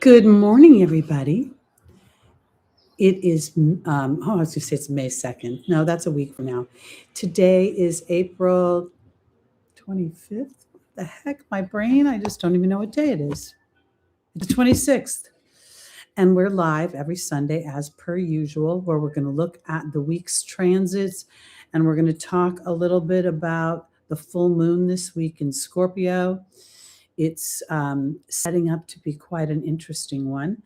Good morning, everybody. It is, I was going to say it's May 2nd. No, that's a week from now. Today is April 25th. What the heck? My brain, I just don't even know what day it is. It's the 26th. And we're live every Sunday as per usual, where we're going to look at the week's transits and we're going to talk a little bit about the full moon this week in Scorpio. It's setting up to be quite an interesting one.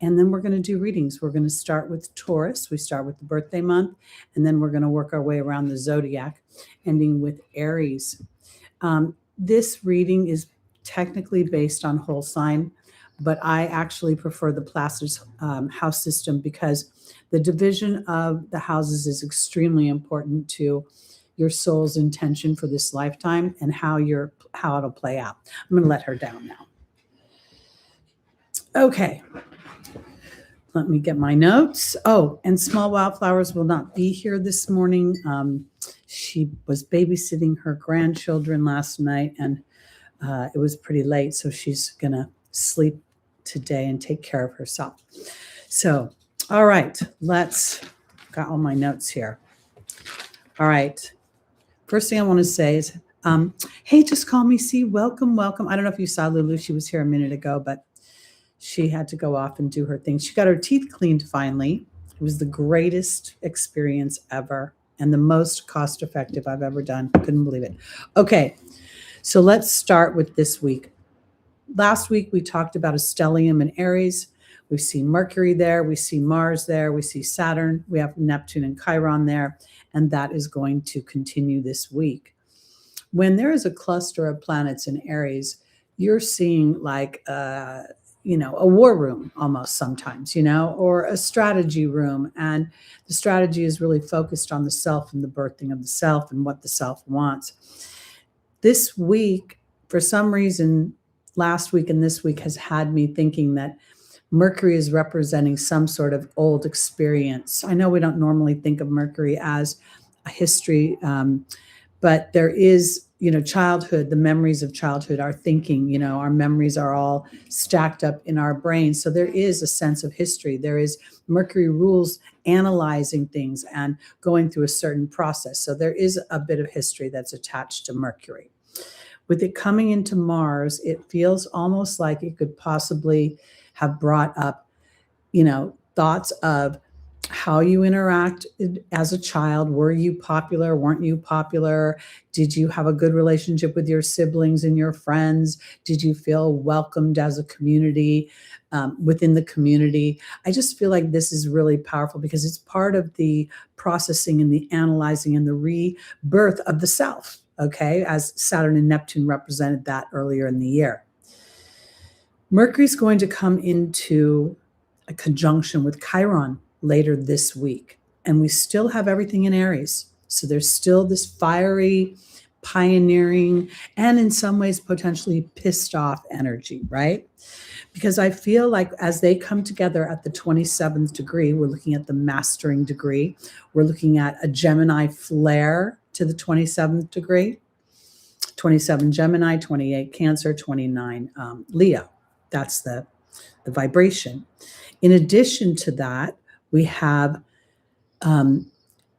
And then we're going to do readings. We're going to start with Taurus. We start with the birthday month, and then we're going to work our way around the Zodiac, ending with Aries. This reading is technically based on whole sign, but I actually prefer the Placid house system because the division of the houses is extremely important to your soul's intention for this lifetime and how it'll play out. I'm going to let her down now. Okay. Let me get my notes. Oh, and Small Wildflowers will not be here this morning. She was babysitting her grandchildren last night, and it was pretty late, so she's going to sleep today and take care of herself. So, all right, got all my notes here. All right. First thing I want to say is, hey, just call me C. Welcome. I don't know if you saw Lulu. She was here a minute ago, but she had to go off and do her thing. She got her teeth cleaned finally. It was the greatest experience ever and the most cost-effective I've ever done. Couldn't believe it. Okay, so let's start with this week. Last week, we talked about a stellium in Aries. We see Mercury there. We see Mars there. We see Saturn. We have Neptune and Chiron there. And that is going to continue this week. When there is a cluster of planets in Aries, you're seeing like a war room almost sometimes, or a strategy room. And the strategy is really focused on the self and the birthing of the self and what the self wants. This week, for some reason, last week and this week has had me thinking that Mercury is representing some sort of old experience. I know we don't normally think of Mercury as a history, but there is, childhood, the memories of childhood, our thinking, our memories are all stacked up in our brains. So there is a sense of history. There is Mercury rules analyzing things and going through a certain process. So there is a bit of history that's attached to Mercury. With it coming into Mars, it feels almost like it could possibly have brought up, thoughts of how you interact as a child. Were you popular? Weren't you popular? Did you have a good relationship with your siblings and your friends? Did you feel welcomed as a community, within the community? I just feel like this is really powerful because it's part of the processing and the analyzing and the rebirth of the self, okay, as Saturn and Neptune represented that earlier in the year. Mercury's going to come into a conjunction with Chiron later this week. And we still have everything in Aries. So there's still this fiery, pioneering, and in some ways potentially pissed off energy, right? Because I feel like as they come together at the 27th degree, we're looking at the mastering degree. We're looking at a Gemini flare to the 27th degree. 27 Gemini, 28 Cancer, 29 Leo. That's the vibration. In addition to that, we have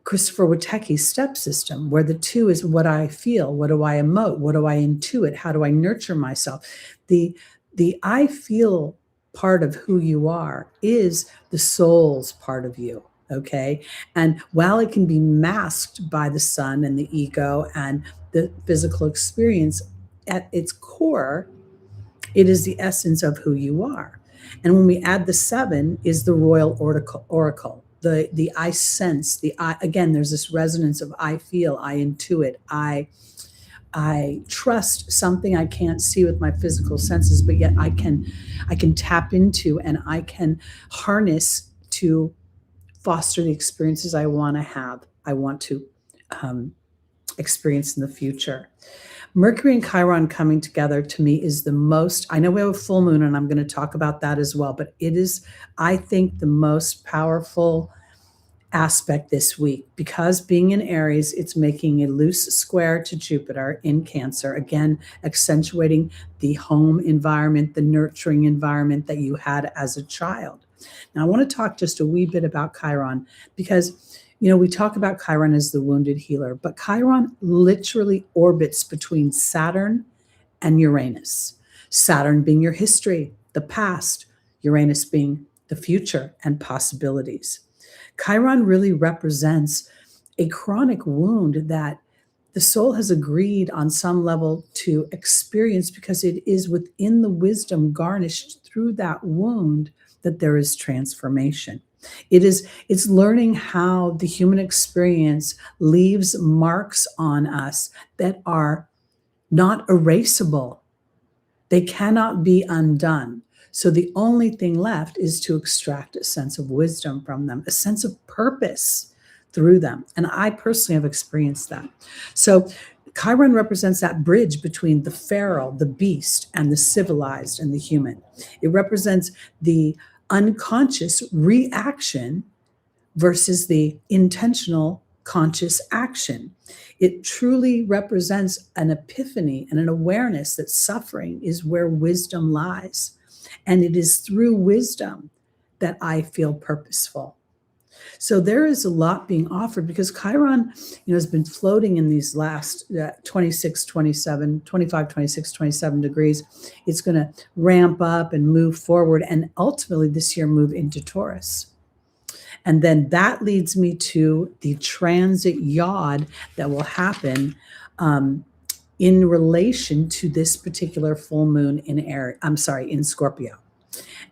Christopher Witecki's step system, where the two is what I feel, what do I emote, what do I intuit, how do I nurture myself. The I feel part of who you are is the soul's part of you, okay? And while it can be masked by the sun and the ego and the physical experience, at its core, it is the essence of who you are. And when we add the 7 is the royal oracle, the I sense, the I, again, there's this resonance of I feel, I intuit, I trust something I can't see with my physical senses, but yet I can tap into and I can harness to foster the experiences I want to have, I want to experience in the future. Mercury and Chiron coming together to me is the most, I know we have a full moon and I'm going to talk about that as well, but it is, I think, the most powerful aspect this week. Because being in Aries, it's making a loose square to Jupiter in Cancer, again, accentuating the home environment, the nurturing environment that you had as a child. Now, I want to talk just a wee bit about Chiron, because we talk about Chiron as the wounded healer, but Chiron literally orbits between Saturn and Uranus. Saturn being your history, the past, Uranus being the future and possibilities. Chiron really represents a chronic wound that the soul has agreed on some level to experience, because it is within the wisdom garnished through that wound that there is transformation. It's learning how the human experience leaves marks on us that are not erasable. They cannot be undone. So the only thing left is to extract a sense of wisdom from them, a sense of purpose through them. And I personally have experienced that. So Chiron represents that bridge between the feral, the beast, and the civilized and the human. It represents the unconscious reaction versus the intentional conscious action. It truly represents an epiphany and an awareness that suffering is where wisdom lies. And it is through wisdom that I feel purposeful. So there is a lot being offered, because Chiron, has been floating in these last 26, 27, 25, 26, 27 degrees. It's going to ramp up and move forward, and ultimately this year move into Taurus. And then that leads me to the transit yod that will happen in relation to this particular full moon in Scorpio.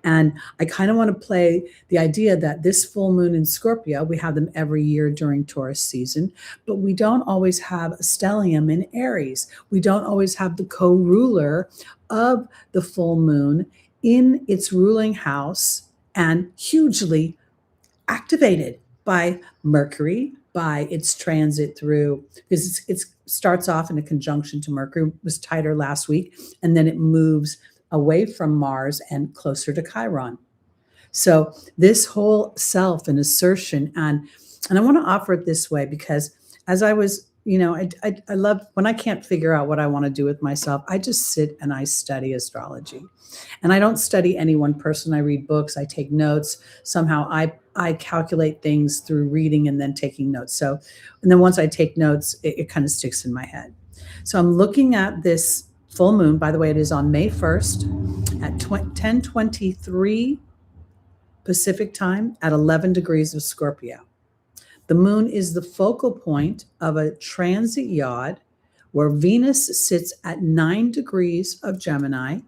And I kind of want to play the idea that this full moon in Scorpio, we have them every year during Taurus season, but we don't always have a stellium in Aries. We don't always have the co-ruler of the full moon in its ruling house and hugely activated by Mercury, by its transit through, because it starts off in a conjunction to Mercury. It was tighter last week, and then it moves away from Mars and closer to Chiron. So this whole self and assertion, and I want to offer it this way, because as I was, I love when I can't figure out what I want to do with myself, I just sit and I study astrology. And I don't study any one person. I read books, I take notes. Somehow I calculate things through reading and then taking notes. So, and then once I take notes, it kind of sticks in my head. So I'm looking at this full moon. By the way, it is on May 1st at 10:23 Pacific time at 11 degrees of Scorpio. The moon is the focal point of a transit yod where Venus sits at 9 degrees of Gemini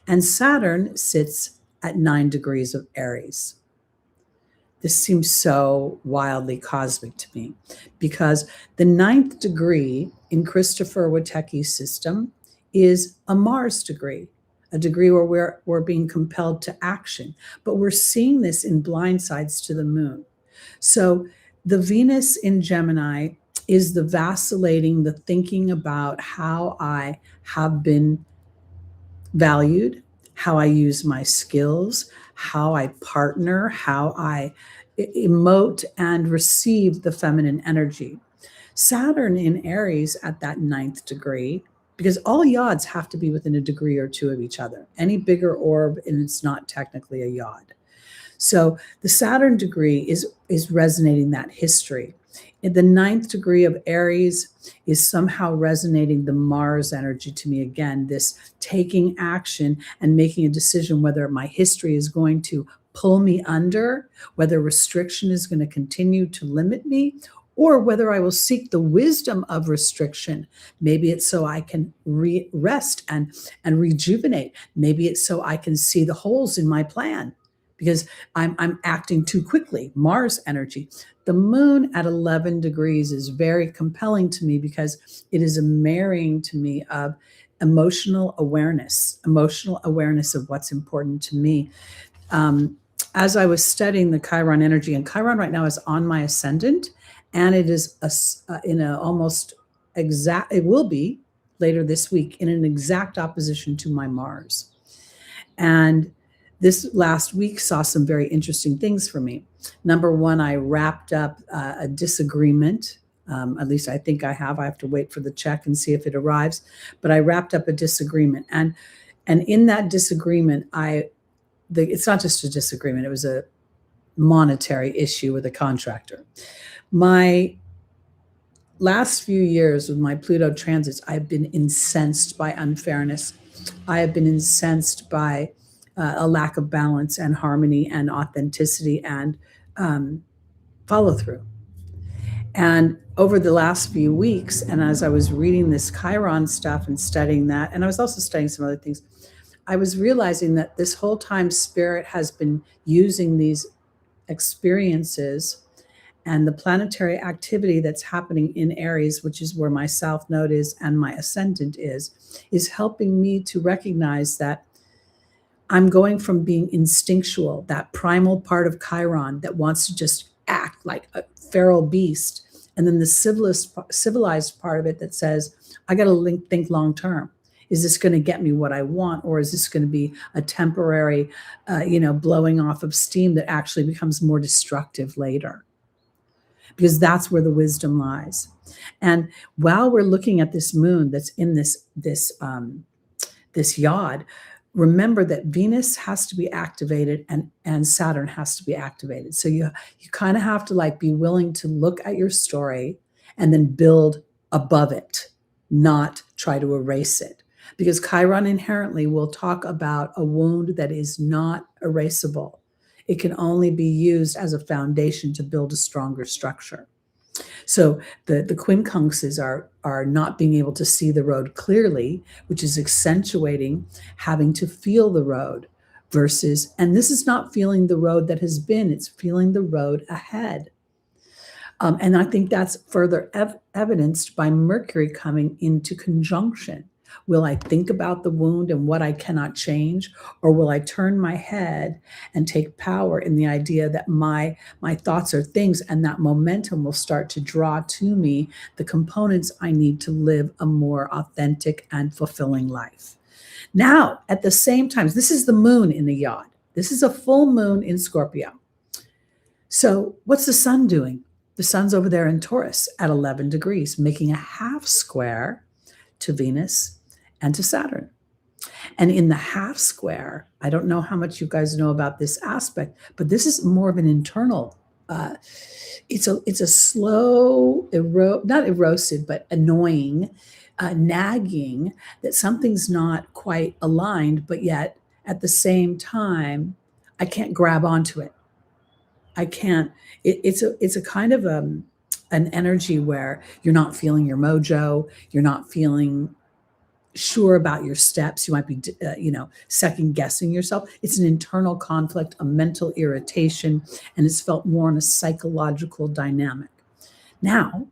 and Saturn sits at 9 degrees of Aries. This seems so wildly cosmic to me, because the 9th degree in Christopher Witecki's system is a Mars degree, a degree where we're being compelled to action. But we're seeing this in blind sides to the moon. So the Venus in Gemini is the vacillating, the thinking about how I have been valued, how I use my skills, how I partner, how I emote and receive the feminine energy. Saturn in Aries at that 9th degree, because all yods have to be within a degree or two of each other. Any bigger orb, and it's not technically a yod. So the Saturn degree is resonating that history. In the 9th degree of Aries is somehow resonating the Mars energy to me again, this taking action and making a decision whether my history is going to pull me under, whether restriction is going to continue to limit me, or whether I will seek the wisdom of restriction. Maybe it's so I can rest and rejuvenate. Maybe it's so I can see the holes in my plan, because I'm acting too quickly. Mars energy. The moon at 11 degrees is very compelling to me, because it is a marrying to me of emotional awareness of what's important to me. As I was studying the Chiron energy, and Chiron right now is on my ascendant, and it is in a almost exact, it will be later this week in an exact opposition to my Mars. And This last week saw some very interesting things for me. Number one, I wrapped up a disagreement. At least I think I have. I have to wait for the check and see if it arrives. But I wrapped up a disagreement, and in that disagreement, it's not just a disagreement. It was a monetary issue with a contractor. My last few years with my Pluto transits, I've been incensed by unfairness. I have been incensed by a lack of balance and harmony and authenticity and follow through. And over the last few weeks, and as I was reading this Chiron stuff and studying that, and I was also studying some other things, I was realizing that this whole time Spirit has been using these experiences and the planetary activity that's happening in Aries, which is where my South Node is and my ascendant is helping me to recognize that I'm going from being instinctual, that primal part of Chiron that wants to just act like a feral beast, and then the civilized part of it that says, I got to think long term. Is this going to get me what I want, or is this going to be a temporary, blowing off of steam that actually becomes more destructive later? Because that's where the wisdom lies. And while we're looking at this moon that's in this yod, remember that Venus has to be activated and Saturn has to be activated. So you kind of have to be willing to look at your story and then build above it, not try to erase it. Because Chiron inherently will talk about a wound that is not erasable. It can only be used as a foundation to build a stronger structure. So the quincunxes are not being able to see the road clearly, which is accentuating having to feel the road versus, and this is not feeling the road that has been, it's feeling the road ahead. And I think that's further evidenced by Mercury coming into conjunction. Will I think about the wound and what I cannot change, or will I turn my head and take power in the idea that my thoughts are things, and that momentum will start to draw to me the components I need to live a more authentic and fulfilling life? Now, at the same time, this is the moon in the yod. This is a full moon in Scorpio. So what's the sun doing? The sun's over there in Taurus at 11 degrees, making a half square to Venus and to Saturn. And in the half square, I don't know how much you guys know about this aspect, but this is more of an internal, it's a slow, not erosive, but annoying, nagging that something's not quite aligned, but yet at the same time, I can't grab onto it. I can't, it's a kind of an energy where you're not feeling your mojo, you're not feeling sure about your steps. You might be, second guessing yourself. It's an internal conflict, a mental irritation, and it's felt more in a psychological dynamic. Now,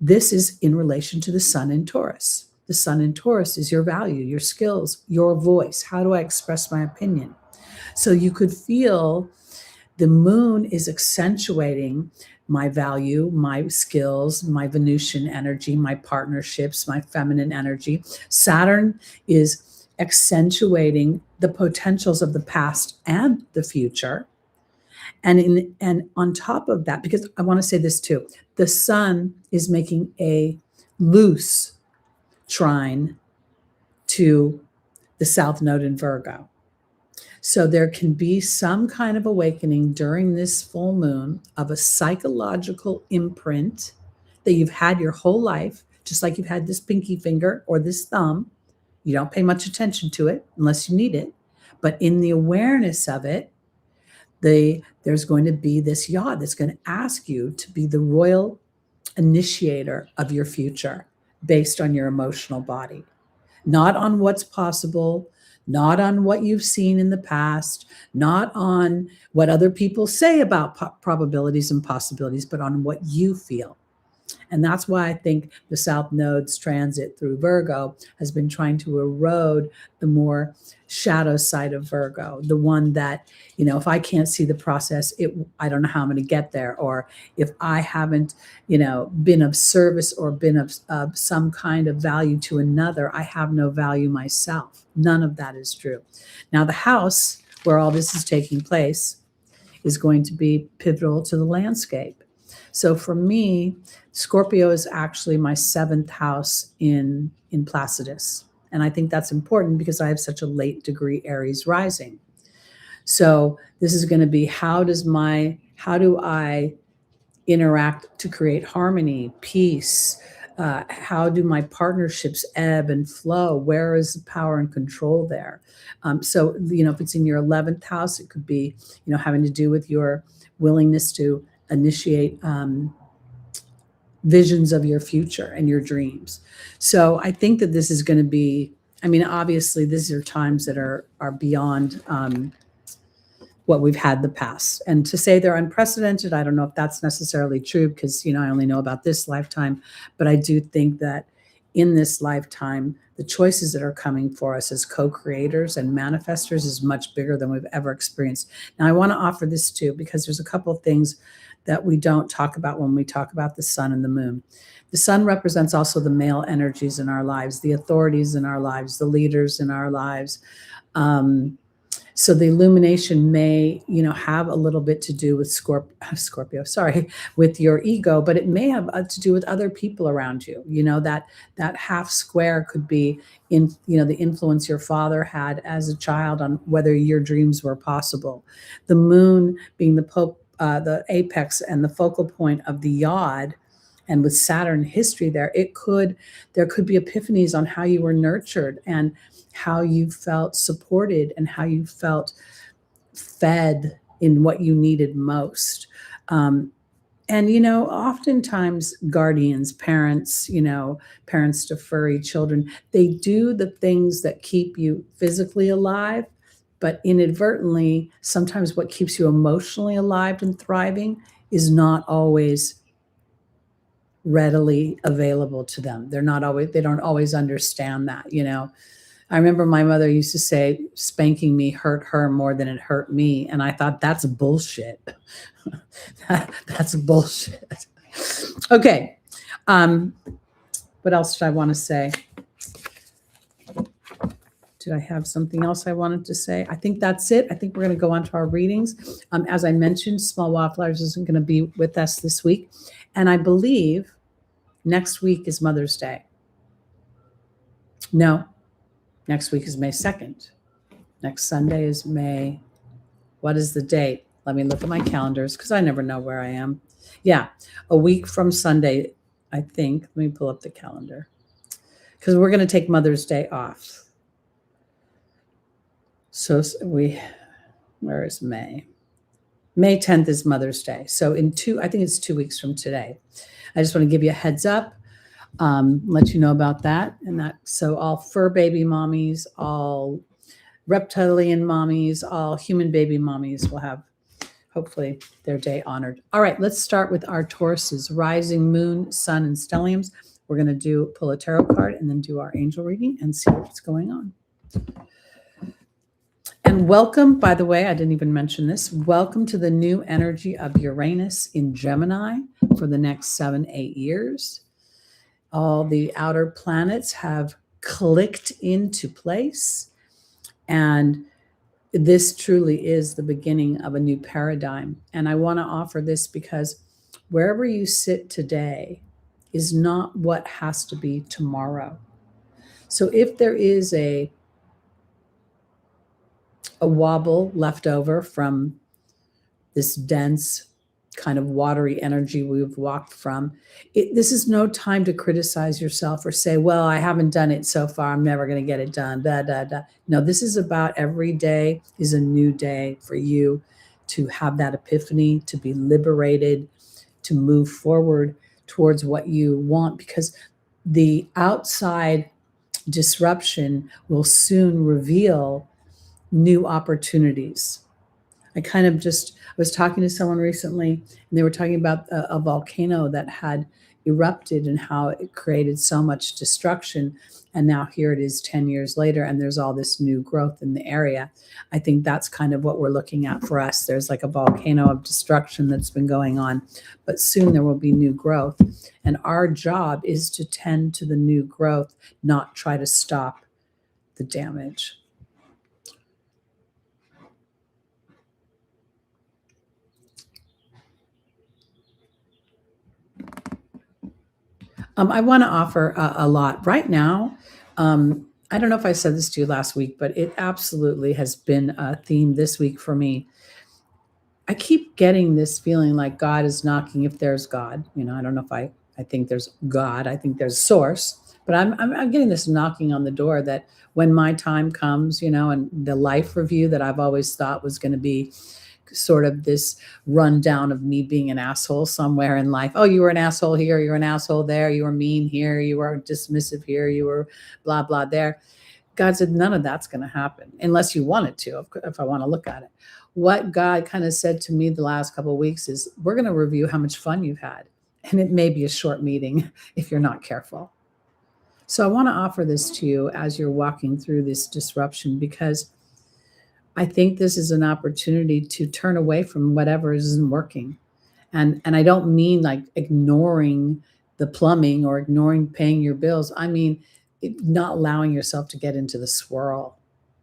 this is in relation to the sun in Taurus. The sun in Taurus is your value, your skills, your voice. How do I express my opinion? So you could feel the moon is accentuating my value, my skills, my Venusian energy, my partnerships, my feminine energy. Saturn is accentuating the potentials of the past and the future. And on top of that, because I want to say this too, the sun is making a loose trine to the South Node in Virgo. So there can be some kind of awakening during this full moon of a psychological imprint that you've had your whole life, just like you've had this pinky finger or this thumb. You don't pay much attention to it unless you need it. But in the awareness of it, there's going to be this yod that's going to ask you to be the royal initiator of your future based on your emotional body, not on what's possible, not on what you've seen in the past, not on what other people say about probabilities and possibilities, but on what you feel. And that's why I think the South Node's transit through Virgo has been trying to erode the more shadow side of Virgo, the one that, if I can't see the process, I don't know how I'm going to get there. Or if I haven't, been of service or been of some kind of value to another, I have no value myself. None of that is true. Now, the house where all this is taking place, is going to be pivotal to the landscape. So for me, Scorpio is actually my 7th house in Placidus. And I think that's important because I have such a late degree Aries rising. So this is going to be how do I interact to create harmony, peace? How do my partnerships ebb and flow? Where is the power and control there? So, if it's in your 11th house, it could be, having to do with your willingness to initiate visions of your future and your dreams. So I think that this is going to be, obviously these are times that are beyond what we've had in the past. And to say they're unprecedented, I don't know if that's necessarily true because, I only know about this lifetime. But I do think that in this lifetime, the choices that are coming for us as co-creators and manifestors is much bigger than we've ever experienced. Now, I want to offer this too, because there's a couple of things that we don't talk about when we talk about the sun and the moon. The sun represents also the male energies in our lives, the authorities in our lives, the leaders in our lives. So the illumination may, have a little bit to do with Scorpio, with your ego, but it may have to do with other people around you. That half square could be the influence your father had as a child on whether your dreams were possible. The moon being the apex and the focal point of the yod, and with Saturn history there could be epiphanies on how you were nurtured and how you felt supported and how you felt fed in what you needed most. And, oftentimes guardians, parents, parents to furry children, they do the things that keep you physically alive, but inadvertently, sometimes what keeps you emotionally alive and thriving is not always readily available to them. They don't always understand that, I remember my mother used to say spanking me hurt her more than it hurt me. And I thought, that's bullshit. That's bullshit. Okay. What else did I want to say? Did I have something else I wanted to say? I think that's it. I think we're going to go on to our readings. As I mentioned, Small Wildflowers isn't going to be with us this week. And I believe next week is Mother's Day. No. Next week is May 2nd. Next Sunday is May. What is the date? Let me look at my calendars because I never know where I am. Yeah, a week from Sunday, I think. Let me pull up the calendar because we're going to take Mother's Day off. So where is May? May 10th is Mother's Day. So I think it's 2 weeks from today. I just want to give you a heads up. Let you know about that. So all fur baby mommies, all reptilian mommies, all human baby mommies will have hopefully their day honored. All right, let's start with our Tauruses, rising, moon, sun, and stelliums. We're going to pull a tarot card and then do our angel reading and see what's going on. And welcome, by the way, I didn't even mention this. Welcome to the new energy of Uranus in Gemini for the next 7-8 years. All the outer planets have clicked into place. And this truly is the beginning of a new paradigm. And I want to offer this because wherever you sit today is not what has to be tomorrow. So if there is a wobble left over from this dense kind of watery energy we've walked from, this is no time to criticize yourself or say, well, I haven't done it so far, I'm never going to get it done, da, da, da. No, this is about every day is a new day for you to have that epiphany, to be liberated, to move forward towards what you want, because the outside disruption will soon reveal new opportunities. I was talking to someone recently, and they were talking about a volcano that had erupted and how it created so much destruction. And now here it is 10 years later, and there's all this new growth in the area. I think that's kind of what we're looking at for us. There's like a volcano of destruction that's been going on, but soon there will be new growth. And our job is to tend to the new growth, not try to stop the damage. I want to offer a lot right now. I don't know if I said this to you last week, but it absolutely has been a theme this week for me. I keep getting this feeling like God is knocking, if there's God. I don't know if I think there's God. I think there's source, but I'm getting this knocking on the door that when my time comes, and the life review that I've always thought was going to be sort of this rundown of me being an asshole somewhere in life. Oh, you were an asshole here, you're an asshole there, you were mean here, you were dismissive here, you were blah, blah there. God said, none of that's going to happen unless you want it to, if I want to look at it. What God kind of said to me the last couple of weeks is, we're going to review how much fun you've had. And it may be a short meeting if you're not careful. So I want to offer this to you as you're walking through this disruption, because I think this is an opportunity to turn away from whatever isn't working. And I don't mean like ignoring the plumbing or ignoring paying your bills. I mean, not allowing yourself to get into the swirl.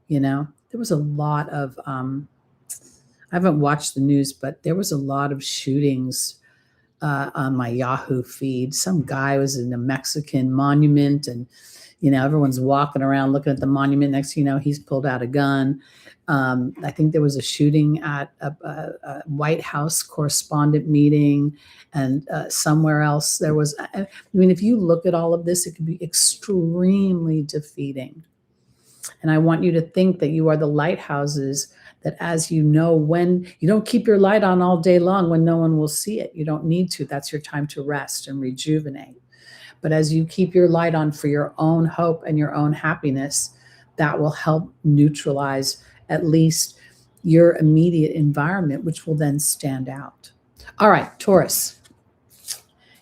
There was a lot of, I haven't watched the news, but there was a lot of shootings on my Yahoo feed. Some guy was in a Mexican monument, and everyone's walking around looking at the monument. Next thing you know, he's pulled out a gun. I think there was a shooting at a White House correspondent meeting, and somewhere else there was. I mean, if you look at all of this, it can be extremely defeating. And I want you to think that you are the lighthouses, that as when you don't keep your light on all day long when no one will see it. You don't need to. That's your time to rest and rejuvenate. But as you keep your light on for your own hope and your own happiness, that will help neutralize at least your immediate environment, which will then stand out. All right, Taurus.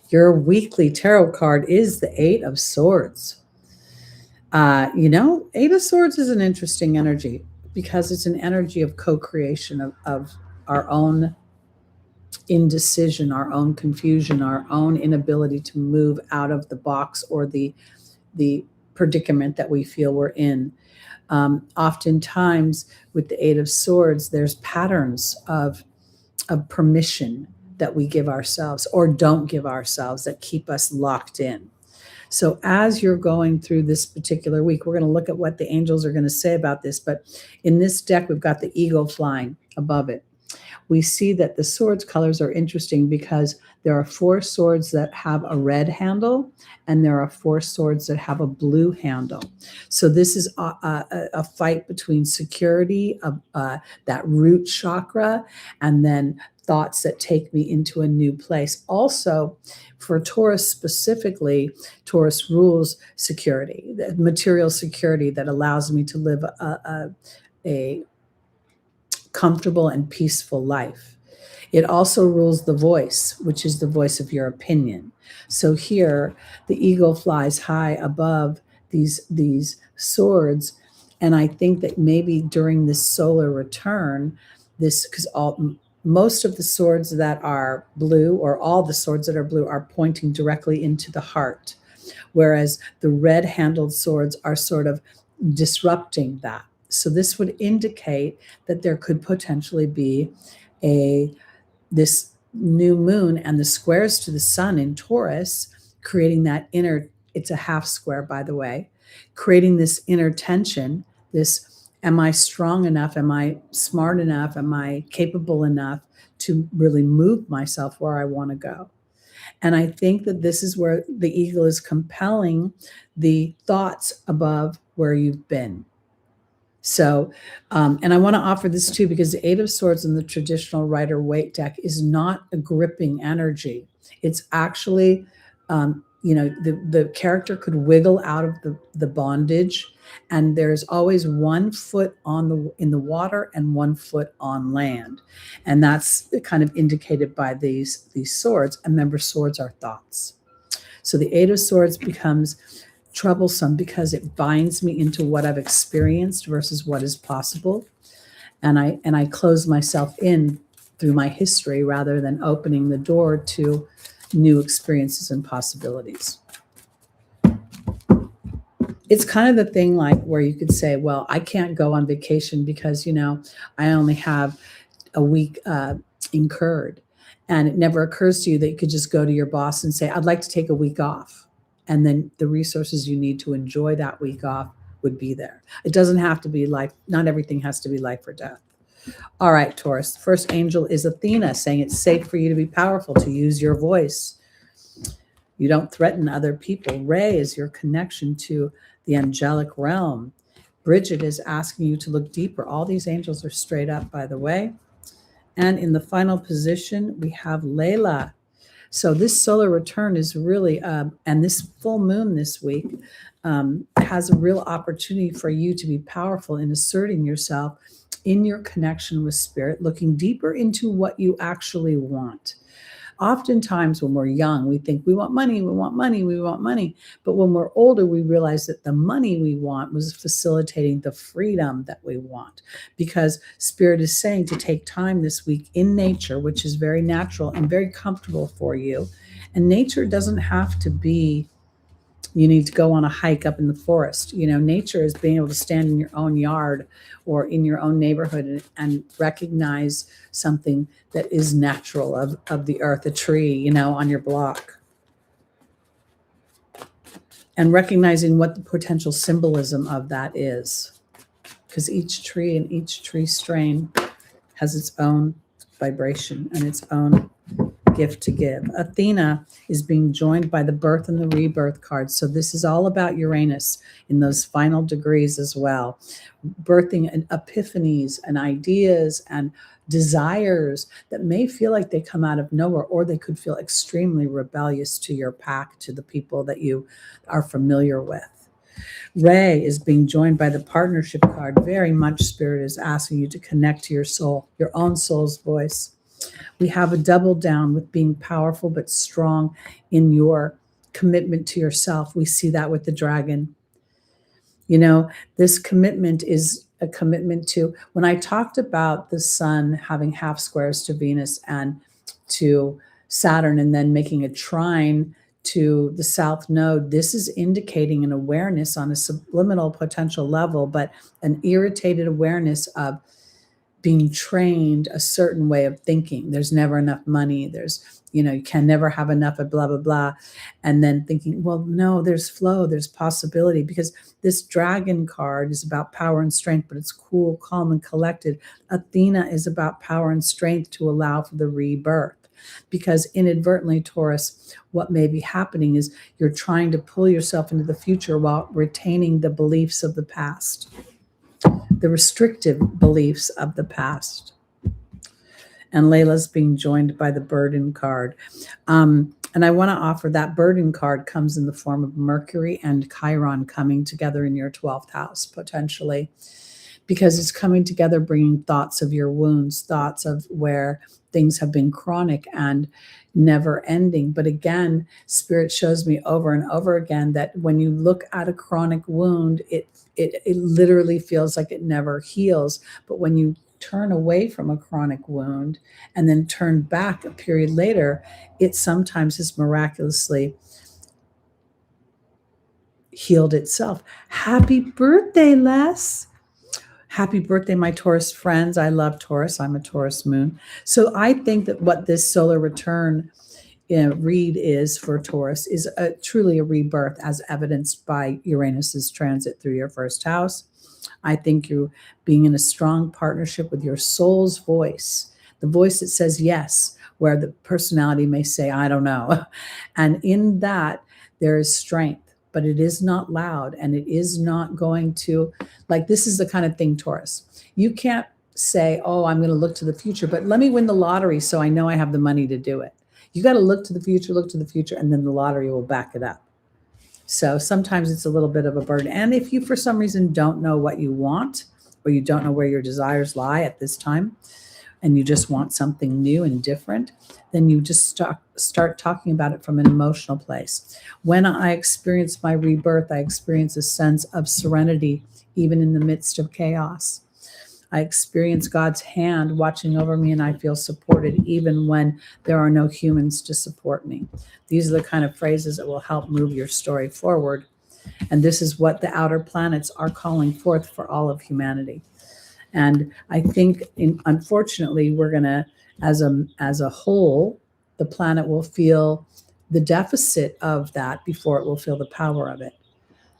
Your weekly tarot card is the Eight of Swords. Eight of Swords is an interesting energy because it's an energy of co-creation of our own indecision, our own confusion, our own inability to move out of the box or the predicament that we feel we're in. Oftentimes with the Eight of Swords, there's patterns of permission that we give ourselves or don't give ourselves that keep us locked in. So as you're going through this particular week, we're going to look at what the angels are going to say about this. But in this deck, we've got the eagle flying above it. We see that the swords colors are interesting because there are 4 swords that have a red handle, and there are 4 swords that have a blue handle. So this is a fight between security, that root chakra, and then thoughts that take me into a new place. Also, for Taurus specifically, Taurus rules security, the material security that allows me to live a comfortable and peaceful life. It also rules the voice, which is the voice of your opinion. So here, the eagle flies high above these swords, and I think that maybe during this solar return, because most of the swords that are blue, or all the swords that are blue, are pointing directly into the heart, whereas the red-handled swords are sort of disrupting that. So this would indicate that there could potentially be this new moon and the squares to the sun in Taurus, creating that inner, it's a half square, by the way, creating this inner tension, this, am I strong enough? Am I smart enough? Am I capable enough to really move myself where I want to go? And I think that this is where the eagle is compelling the thoughts above where you've been. So, and I want to offer this too, because the Eight of Swords in the traditional Rider-Waite deck is not a gripping energy. It's actually, the character could wiggle out of the bondage, and there's always 1 foot in the water and 1 foot on land. And that's kind of indicated by these swords. And remember, swords are thoughts. So the Eight of Swords becomes troublesome because it binds me into what I've experienced versus what is possible. And I close myself in through my history rather than opening the door to new experiences and possibilities. It's kind of the thing like where you could say, well, I can't go on vacation because, I only have a week incurred. And it never occurs to you that you could just go to your boss and say, I'd like to take a week off. and then the resources you need to enjoy that week off would be there. It doesn't have to be life. Not everything has to be life or death. All right, Taurus. First angel is Athena, saying it's safe for you to be powerful, to use your voice. You don't threaten other people. Ray is your connection to the angelic realm. Bridget is asking you to look deeper. All these angels are straight up, by the way. And in the final position, we have Layla. So this solar return is really, and this full moon this week has a real opportunity for you to be powerful in asserting yourself in your connection with spirit, looking deeper into what you actually want. Oftentimes when we're young, we think we want money, we want money, we want money. But when we're older, we realize that the money we want was facilitating the freedom that we want. Because Spirit is saying to take time this week in nature, which is very natural and very comfortable for you. And nature doesn't have to be, you need to go on a hike up in the forest. You know, nature is being able to stand in your own yard or in your own neighborhood and recognize something that is natural of the earth, a tree, you know, on your block. And recognizing what the potential symbolism of that is. Because each tree and each tree strain has its own vibration and its own gift to give. Athena is being joined by the birth and the rebirth cards. So this is all about Uranus in those final degrees as well. Birthing epiphanies and ideas and desires that may feel like they come out of nowhere, or they could feel extremely rebellious to your pack, to the people that you are familiar with. Ray is being joined by the partnership card. Very much Spirit is asking you to connect to your soul, your own soul's voice. We have a double down with being powerful but strong in your commitment to yourself. We see that with the dragon. You know, this commitment is a commitment to, when I talked about the sun having half squares to Venus and to Saturn and then making a trine to the south node, this is indicating an awareness on a subliminal potential level, but an irritated awareness of being trained a certain way of thinking. There's never enough money. There's, you know, you can never have enough of blah, blah, blah. And then thinking, well, no, there's flow, there's possibility, because this dragon card is about power and strength, but it's cool, calm, and collected. Athena is about power and strength to allow for the rebirth. Because inadvertently, Taurus, what may be happening is you're trying to pull yourself into the future while retaining the beliefs of the past, the restrictive beliefs of the past. And Layla's being joined by the burden card. And I want to offer that burden card comes in the form of Mercury and Chiron coming together in your 12th house, potentially, because it's coming together, bringing thoughts of your wounds, thoughts of where things have been chronic and never ending. But again, Spirit shows me over and over again that when you look at a chronic wound, it literally feels like it never heals. But when you turn away from a chronic wound and then turn back a period later, it sometimes is miraculously healed itself. Happy birthday, Les. Happy birthday, my Taurus friends. I love Taurus. I'm a Taurus moon. So I think that what this solar return read is for Taurus is truly a rebirth, as evidenced by Uranus's transit through your first house. I think you being in a strong partnership with your soul's voice, the voice that says yes, where the personality may say, I don't know. And in that, there is strength. But it is not loud, and it is not going to, like, this is the kind of thing, Taurus. You can't say, oh, I'm going to look to the future, but let me win the lottery so I know I have the money to do it. You got to look to the future, and then the lottery will back it up. So sometimes it's a little bit of a burden. And if you, for some reason, don't know what you want, or you don't know where your desires lie at this time, and you just want something new and different, then you just start talking about it from an emotional place. When I experience my rebirth, I experience a sense of serenity, even in the midst of chaos. I experience God's hand watching over me, and I feel supported even when there are no humans to support me. These are the kind of phrases that will help move your story forward. And this is what the outer planets are calling forth for all of humanity. And I think, unfortunately, we're going to, as a whole, the planet will feel the deficit of that before it will feel the power of it.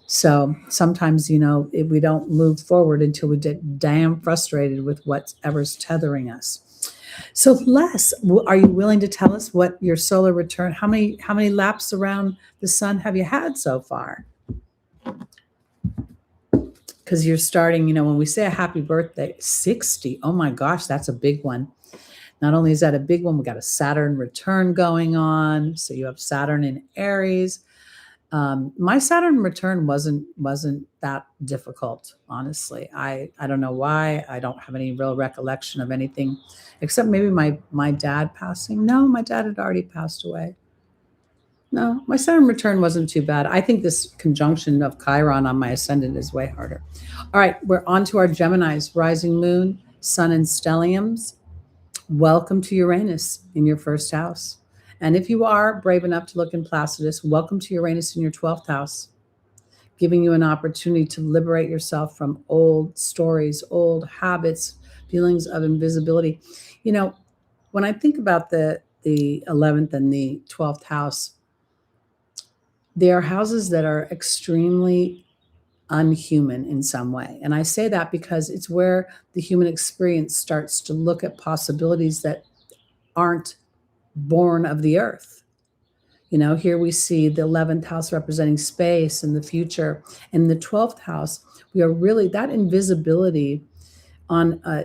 So sometimes, we don't move forward until we get damn frustrated with whatever's tethering us. So Les, are you willing to tell us what your solar return, how many laps around the sun have you had so far? Because you're starting, when we say a happy birthday, 60, oh my gosh, that's a big one. Not only is that a big one, we got a Saturn return going on. So you have Saturn in Aries. My Saturn return wasn't that difficult, honestly. I don't know why. I don't have any real recollection of anything, except maybe my dad passing. No, my dad had already passed away. No, my Saturn return wasn't too bad. I think this conjunction of Chiron on my ascendant is way harder. All right, we're on to our Geminis, rising moon, sun and stelliums. Welcome to Uranus in your first house. And if you are brave enough to look in Placidus, welcome to Uranus in your 12th house, giving you an opportunity to liberate yourself from old stories, old habits, feelings of invisibility. When I think about the 11th and the 12th house, they are houses that are extremely unhuman in some way. And I say that because it's where the human experience starts to look at possibilities that aren't born of the earth. Here we see the 11th house representing space and the future. And the 12th house, we are really, that invisibility on a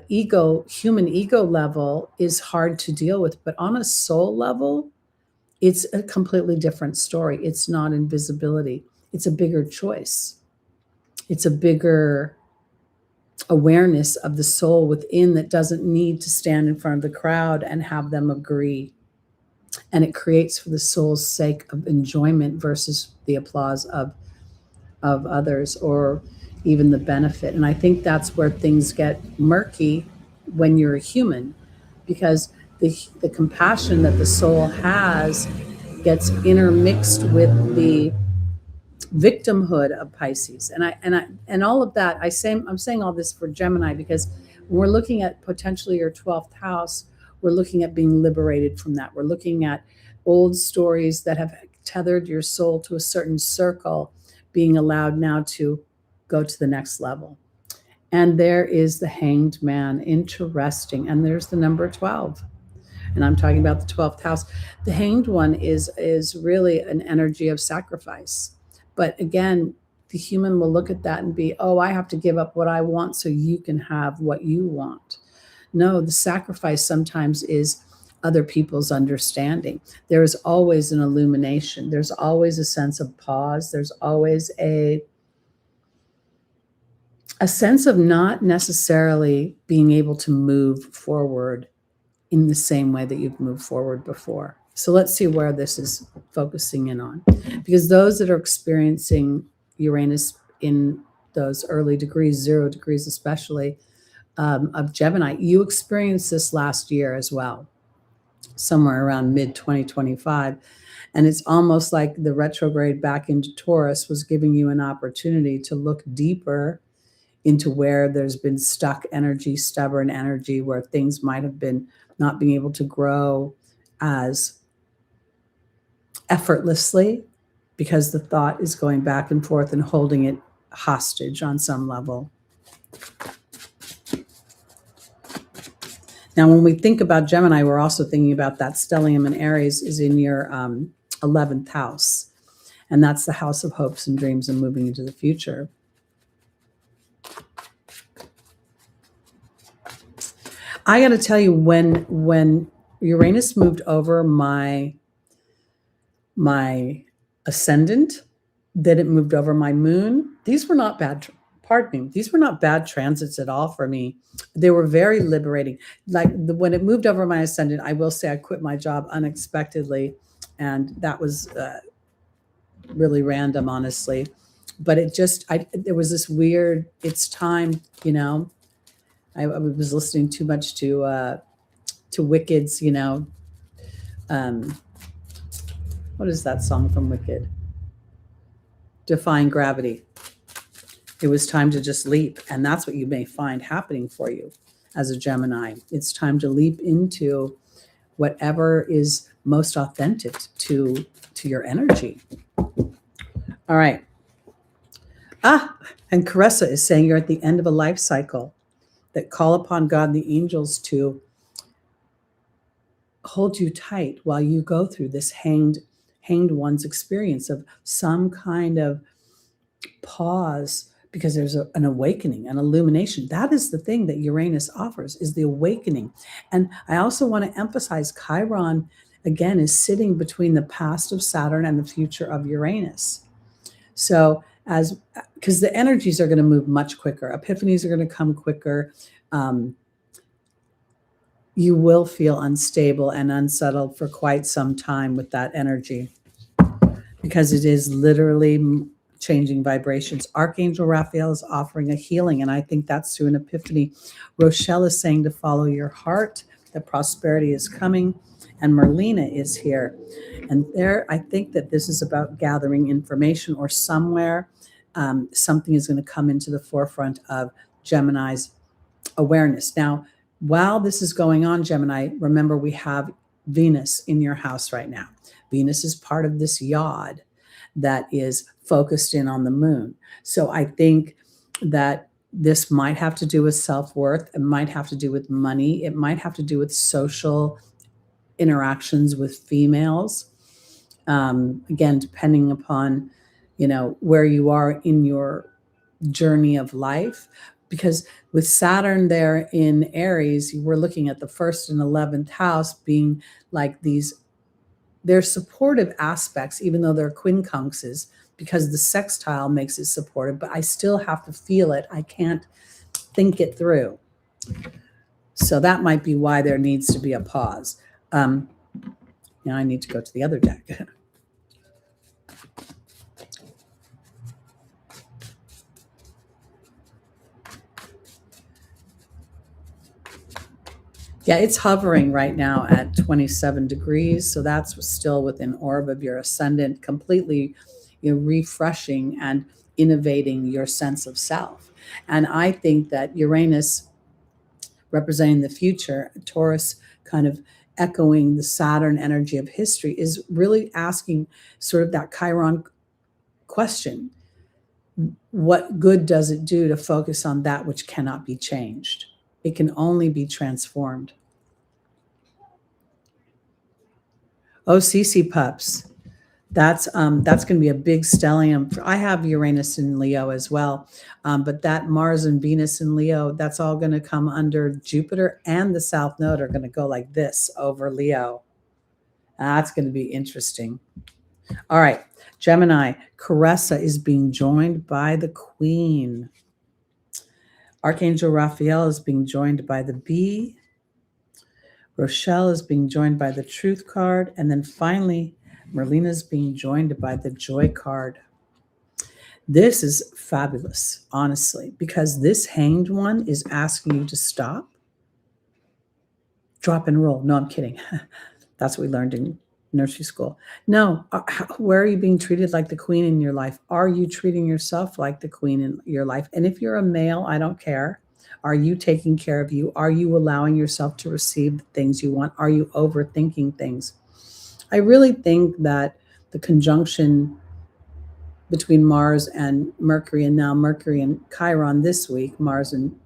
human ego level is hard to deal with. But on a soul level, it's a completely different story. It's not invisibility. It's a bigger choice. It's a bigger awareness of the soul within that doesn't need to stand in front of the crowd and have them agree. And it creates for the soul's sake of enjoyment versus the applause of others or even the benefit. And I think that's where things get murky when you're a human, because the compassion that the soul has gets intermixed with the victimhood of Pisces. And all of that, I'm saying all this for Gemini because when we're looking at potentially your 12th house, we're looking at being liberated from that. We're looking at old stories that have tethered your soul to a certain circle being allowed now to go to the next level. And there is the Hanged Man. Interesting. And there's the number 12. And I'm talking about the 12th house. The Hanged One is really an energy of sacrifice. But again, the human will look at that and be, oh, I have to give up what I want so you can have what you want. No, the sacrifice sometimes is other people's understanding. There is always an illumination. There's always a sense of pause. There's always a sense of not necessarily being able to move forward in the same way that you've moved forward before. So let's see where this is focusing in on. Because those that are experiencing Uranus in those early degrees, 0 degrees especially, of Gemini, you experienced this last year as well, somewhere around mid-2025. And it's almost like the retrograde back into Taurus was giving you an opportunity to look deeper into where there's been stuck energy, stubborn energy, where things might have been not being able to grow as effortlessly because the thought is going back and forth and holding it hostage on some level. Now, when we think about Gemini, we're also thinking about that stellium in Aries is in your 11th house. And that's the house of hopes and dreams and moving into the future. I got to tell you, when Uranus moved over my ascendant, then it moved over my moon. These were not bad, these were not bad transits at all for me. They were very liberating. Like when it moved over my ascendant, I will say I quit my job unexpectedly. And that was really random, honestly. But there was this weird, it's time, I was listening too much to Wicked's, what is that song from Wicked? Defying Gravity. It was time to just leap. And that's what you may find happening for you as a Gemini. It's time to leap into whatever is most authentic to your energy. All right. And Caressa is saying you're at the end of a life cycle, that call upon God and the angels to hold you tight while you go through this hanged one's experience of some kind of pause, because there's an awakening, an illumination. That is the thing that Uranus offers, is the awakening. And I also want to emphasize Chiron, again, is sitting between the past of Saturn and the future of Uranus. So because the energies are going to move much quicker, epiphanies are going to come quicker. You will feel unstable and unsettled for quite some time with that energy, because it is literally changing vibrations. Archangel Raphael is offering a healing, and I think that's through an epiphany. Rochelle is saying to follow your heart, that prosperity is coming, and Merlina is here. And there, I think that this is about gathering information, or somewhere something is going to come into the forefront of Gemini's awareness. Now, while this is going on, Gemini, remember we have Venus in your house right now. Venus is part of this yod that is focused in on the moon. So I think that this might have to do with self-worth. It might have to do with money. It might have to do with social interactions with females. Again, depending upon, where you are in your journey of life. Because with Saturn there in Aries, we're looking at the 1st and 11th house being like they're supportive aspects, even though they're quincunxes, because the sextile makes it supportive, but I still have to feel it. I can't think it through. So that might be why there needs to be a pause. Now I need to go to the other deck. Yeah, it's hovering right now at 27 degrees. So that's still within orb of your ascendant, completely refreshing and innovating your sense of self. And I think that Uranus representing the future, Taurus kind of echoing the Saturn energy of history, is really asking sort of that Chiron question. What good does it do to focus on that which cannot be changed? It can only be transformed. Oh, Cece pups. That's going to be a big stellium. I have Uranus in Leo as well. But that Mars and Venus in Leo, that's all going to come under Jupiter, and the South Node are going to go like this over Leo. That's going to be interesting. All right. Gemini, Caressa is being joined by the Queen. Archangel Raphael is being joined by the Bee. Rochelle is being joined by the Truth card. And then finally, Merlina is being joined by the Joy card. This is fabulous, honestly, because this hanged one is asking you to stop, drop and roll. No, I'm kidding. That's what we learned in nursery school. No, where are you being treated like the queen in your life? Are you treating yourself like the queen in your life? And if you're a male, I don't care. Are you taking care of you? Are you allowing yourself to receive the things you want? Are you overthinking things? I really think that the conjunction between Mars and Mercury, and now Mercury and Chiron this week, Mars and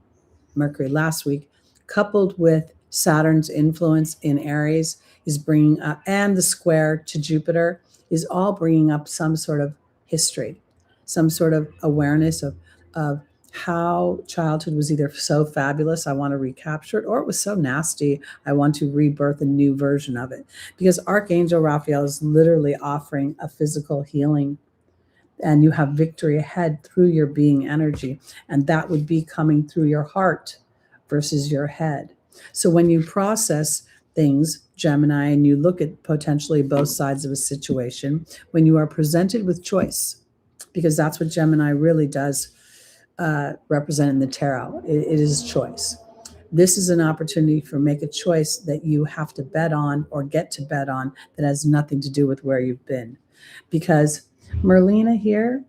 Mercury last week, coupled with Saturn's influence in Aries, is bringing up, and the square to Jupiter is all bringing up some sort of history, some sort of awareness of how childhood was either so fabulous, I want to recapture it, or it was so nasty, I want to rebirth a new version of it. Because Archangel Raphael is literally offering a physical healing, and you have victory ahead through your being energy. And that would be coming through your heart versus your head. So when you process things, Gemini, and you look at potentially both sides of a situation, when you are presented with choice, because that's what Gemini really does represent in the tarot, it is choice. This is an opportunity for make a choice that you have to bet on or get to bet on that has nothing to do with where you've been. Because Merlina here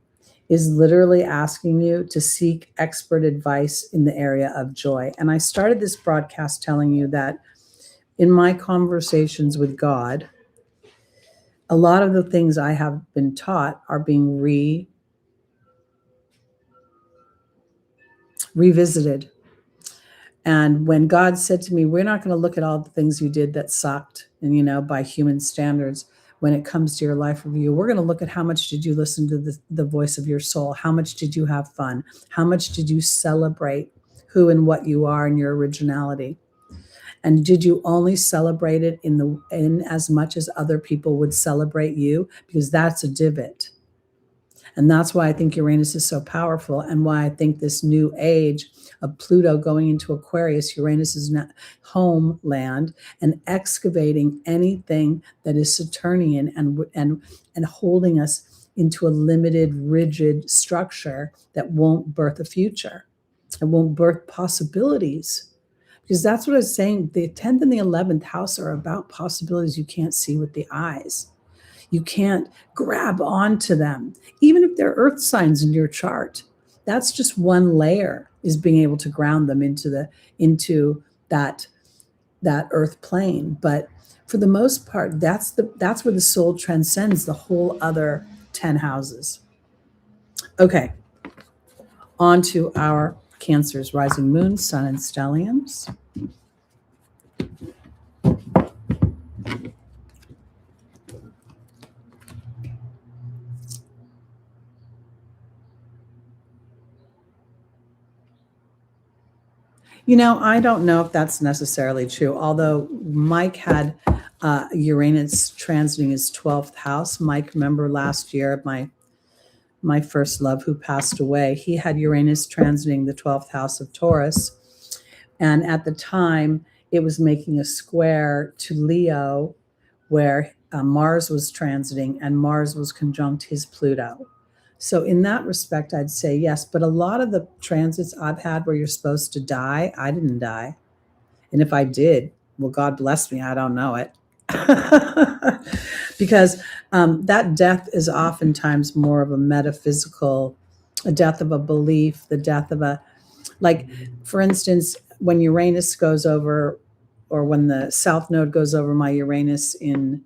is literally asking you to seek expert advice in the area of joy. And I started this broadcast telling you that in my conversations with God, a lot of the things I have been taught are being revisited. And when God said to me, we're not going to look at all the things you did that sucked, and by human standards, when it comes to your life review, we're going to look at how much did you listen to the voice of your soul? How much did you have fun? How much did you celebrate who and what you are and your originality? And did you only celebrate it in as much as other people would celebrate you? Because that's a divot. And that's why I think Uranus is so powerful, and why I think this new age of Pluto going into Aquarius, Uranus is homeland, and excavating anything that is Saturnian and holding us into a limited, rigid structure that won't birth a future. It won't birth possibilities. Because that's what I was saying. The 10th and the 11th house are about possibilities you can't see with the eyes. You can't grab onto them, even if they're earth signs in your chart. That's just one layer, is being able to ground them into that earth plane. But for the most part, that's where the soul transcends the whole other 10 houses. Okay, on to our Cancers, rising moon, sun, and stelliums. I don't know if that's necessarily true, although Mike had Uranus transiting his 12th house. Mike, remember last year, my first love who passed away, he had Uranus transiting the 12th house of Taurus. And at the time, it was making a square to Leo, where Mars was transiting, and Mars was conjunct his Pluto. So in that respect, I'd say yes. But a lot of the transits I've had where you're supposed to die, I didn't die. And if I did, well, God bless me, I don't know it. Because that death is oftentimes more of a metaphysical, a death of a belief, the death of like, for instance, when Uranus goes over, or when the South Node goes over my Uranus the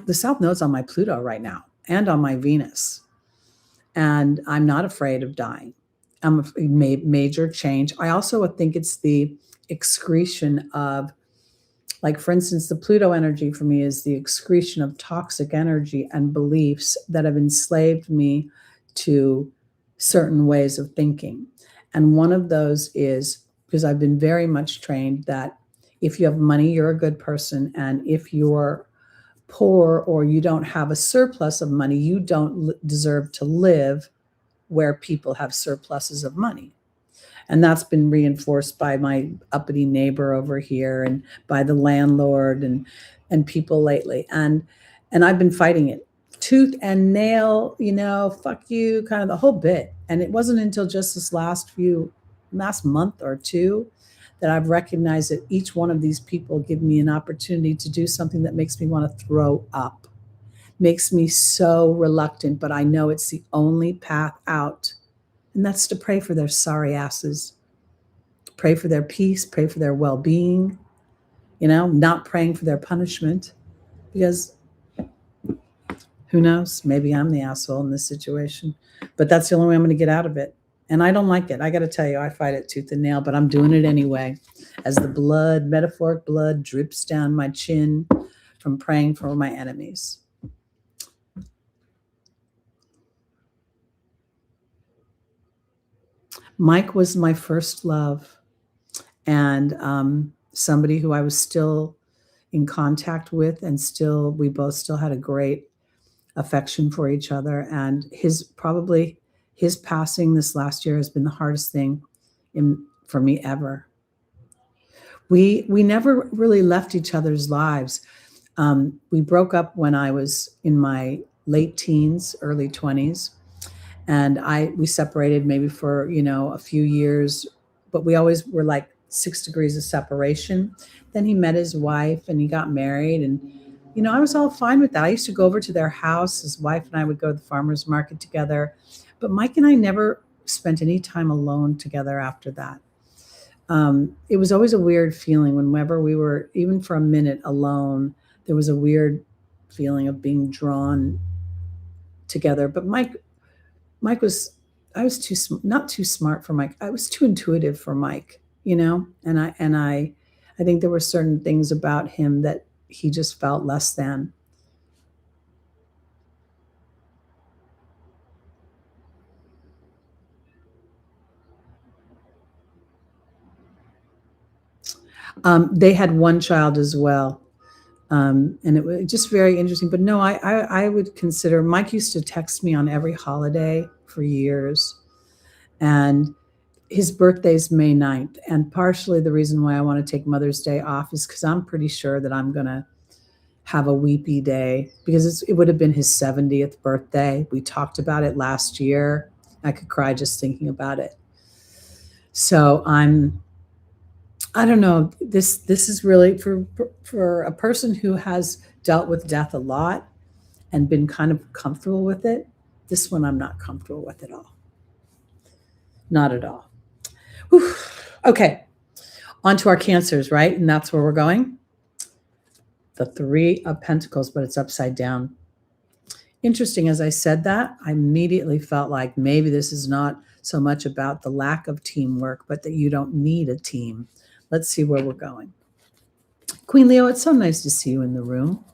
South Node's on my Pluto right now and on my Venus. And I'm not afraid of dying. I'm a major change. I also think it's the excretion of, like, for instance, the Pluto energy for me is the excretion of toxic energy and beliefs that have enslaved me to certain ways of thinking. And one of those is because I've been very much trained that if you have money, you're a good person. And if you're poor or you don't have a surplus of money, you don't deserve to live where people have surpluses of money. And that's been reinforced by my uppity neighbor over here and by the landlord and people lately. And I've been fighting it tooth and nail, fuck you, kind of the whole bit. And it wasn't until just this last month or two that I've recognized that each one of these people give me an opportunity to do something that makes me want to throw up, makes me so reluctant, but I know it's the only path out. And that's to pray for their sorry asses, pray for their peace, pray for their well-being, not praying for their punishment, because who knows, maybe I'm the asshole in this situation, but that's the only way I'm going to get out of it. And I don't like it. I got to tell you, I fight it tooth and nail, but I'm doing it anyway. As the metaphoric blood drips down my chin from praying for my enemies. Mike was my first love, and somebody who I was still in contact with, and we both still had a great affection for each other. And his passing this last year has been the hardest thing for me ever. We never really left each other's lives. We broke up when I was in my late teens, early 20s. And we separated maybe for, a few years, but we always were like 6 degrees of separation. Then he met his wife and he got married, and I was all fine with that. I used to go over to their house. His wife and I would go to the farmer's market together. But Mike and I never spent any time alone together after that. It was always a weird feeling whenever we were, even for a minute alone, there was a weird feeling of being drawn together. But Mike was, I was not too smart for Mike. I was too intuitive for Mike, I think there were certain things about him that he just felt less than. They had one child as well. And it was just very interesting. But no, I would consider, Mike used to text me on every holiday for years. And his birthday's May 9th. And partially the reason why I want to take Mother's Day off is because I'm pretty sure that I'm going to have a weepy day, because it would have been his 70th birthday. We talked about it last year. I could cry just thinking about it. So I don't know. This is really for a person who has dealt with death a lot and been kind of comfortable with it. This one I'm not comfortable with at all. Not at all. Whew. Okay, on to our Cancers, right? And that's where we're going. The Three of Pentacles, but it's upside down. Interesting. As I said that, I immediately felt like maybe this is not so much about the lack of teamwork, but that you don't need a team. Let's see where we're going. Queen Leo, it's so nice to see you in the room.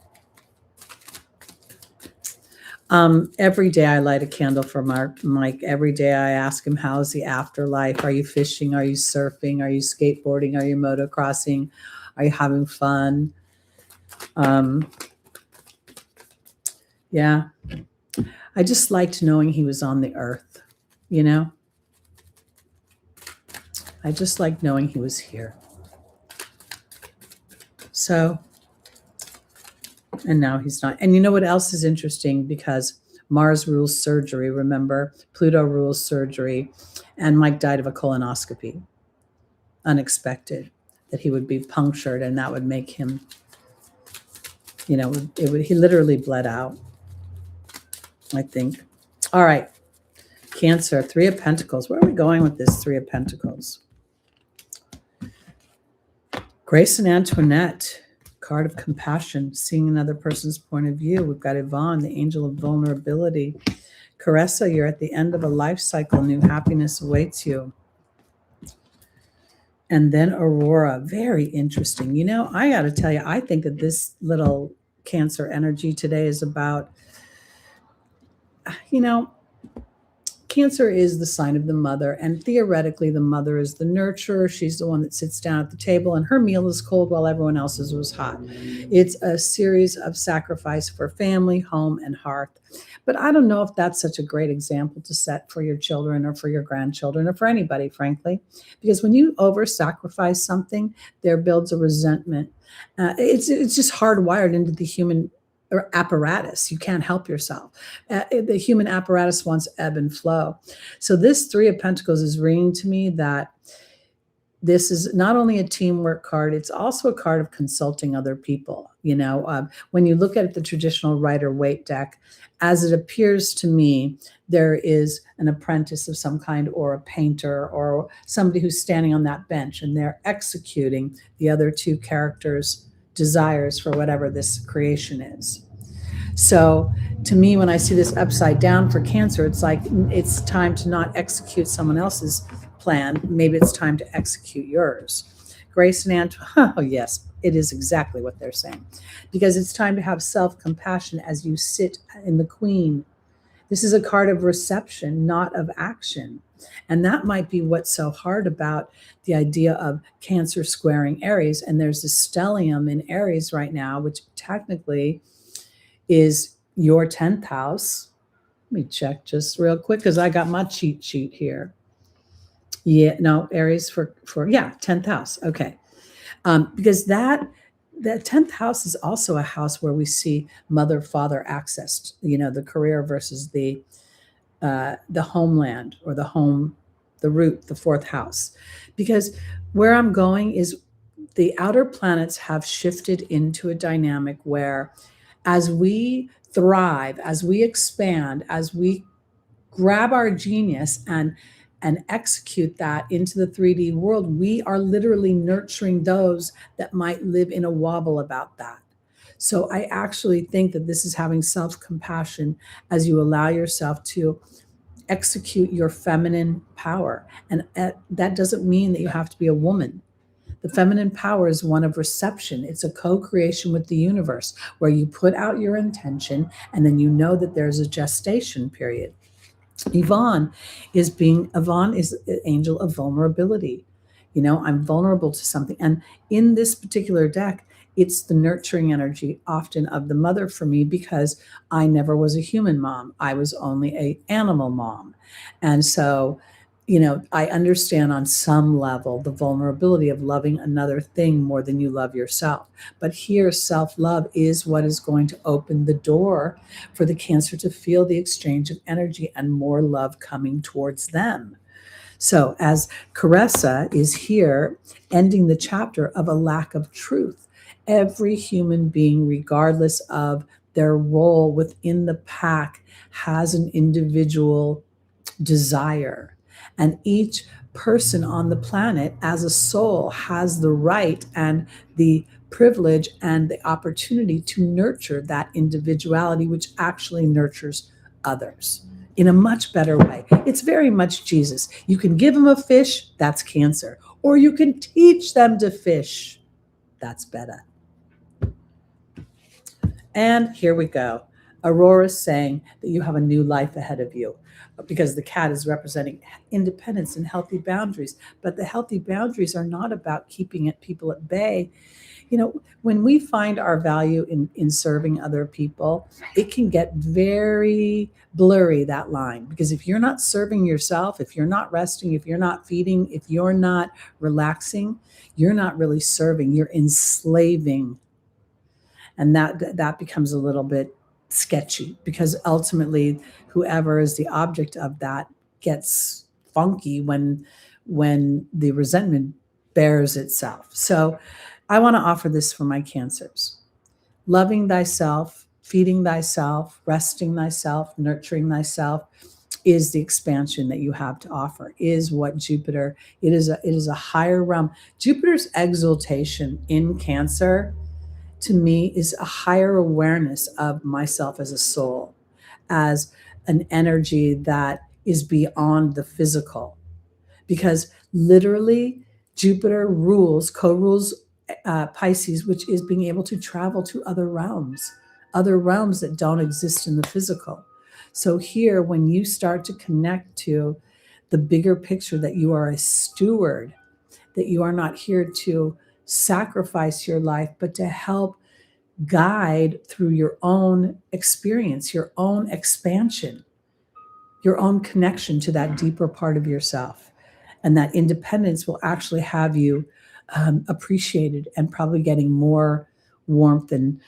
Every day I light a candle for Mike. Every day I ask him, how's the afterlife? Are you fishing? Are you surfing? Are you skateboarding? Are you motocrossing? Are you having fun? Yeah. I just liked knowing he was on the earth, I just liked knowing he was here. So, and now he's not. And you know what else is interesting? Because Mars rules surgery, remember? Pluto rules surgery. And Mike died of a colonoscopy. Unexpected that he would be punctured, and that would make him, he literally bled out, I think. All right. Cancer, Three of Pentacles. Where are we going with this Three of Pentacles? Grace and Antoinette, card of compassion, seeing another person's point of view. We've got Yvonne, the angel of vulnerability. Caressa, you're at the end of a life cycle. New happiness awaits you. And then Aurora, very interesting. I got to tell you, I think that this little Cancer energy today is about, Cancer is the sign of the mother, and theoretically the mother is the nurturer. She's the one that sits down at the table and her meal is cold while everyone else's was hot. It's a series of sacrifice for family, home, and hearth. But I don't know if that's such a great example to set for your children or for your grandchildren or for anybody, frankly, because when you over-sacrifice something, there builds a resentment. It's just hardwired into the human apparatus. You can't help yourself. The human apparatus wants ebb and flow. So this Three of Pentacles is ringing to me that this is not only a teamwork card, it's also a card of consulting other people. When you look at the traditional Rider-Waite deck, as it appears to me, there is an apprentice of some kind, or a painter, or somebody who's standing on that bench, and they're executing the other two characters' desires for whatever this creation is. So to me, when I see this upside down for Cancer, it's like it's time to not execute someone else's plan. Maybe it's time to execute yours. Grace and Antoinette, oh yes, it is exactly what they're saying. Because it's time to have self-compassion as you sit in the Queen. This is a card of reception, not of action. And that might be what's so hard about the idea of Cancer squaring Aries. And there's a stellium in Aries right now, which technically is your 10th house. Let me check just real quick because I got my cheat sheet here. Yeah, no, Aries for 10th house. Okay. Because that 10th house is also a house where we see mother-father access, the career versus the homeland, or the root, the 4th house. Because where I'm going is the outer planets have shifted into a dynamic where as we thrive, as we expand, as we grab our genius and and execute that into the 3D world, we are literally nurturing those that might live in a wobble about that. So I actually think that this is having self-compassion as you allow yourself to execute your feminine power. And that doesn't mean that you have to be a woman. The feminine power is one of reception. It's a co-creation with the universe where you put out your intention and then you know that there's a gestation period. Yvonne is an angel of vulnerability. I'm vulnerable to something. And in this particular deck, it's the nurturing energy often of the mother for me because I never was a human mom. I was only an animal mom. And so, I understand on some level the vulnerability of loving another thing more than you love yourself. But here, self-love is what is going to open the door for the Cancer to feel the exchange of energy and more love coming towards them. So as Caressa is here, ending the chapter of a lack of truth, every human being, regardless of their role within the pack, has an individual desire. And each person on the planet as a soul has the right and the privilege and the opportunity to nurture that individuality, which actually nurtures others in a much better way. It's very much Jesus. You can give them a fish, that's Cancer, or you can teach them to fish, that's Beta. And here we go. Aurora's saying that you have a new life ahead of you because the cat is representing independence and healthy boundaries. But the healthy boundaries are not about keeping people at bay. When we find our value in serving other people, it can get very blurry, that line, because if you're not serving yourself, if you're not resting, if you're not feeding, if you're not relaxing, you're not really serving, you're enslaving. And that becomes a little bit sketchy because ultimately whoever is the object of that gets funky when the resentment bears itself. So I want to offer this for my Cancers. Loving thyself, feeding thyself, resting thyself, nurturing thyself is the expansion that you have to offer, is what Jupiter, it is a higher realm. Jupiter's exaltation in Cancer to me is a higher awareness of myself as a soul, as an energy that is beyond the physical. Because literally Jupiter co-rules Pisces, which is being able to travel to other realms that don't exist in the physical. So here, when you start to connect to the bigger picture that you are a steward, that you are not here to sacrifice your life, but to help guide through your own experience, your own expansion, your own connection to that deeper part of yourself. And that independence will actually have you appreciated and probably getting more warmth and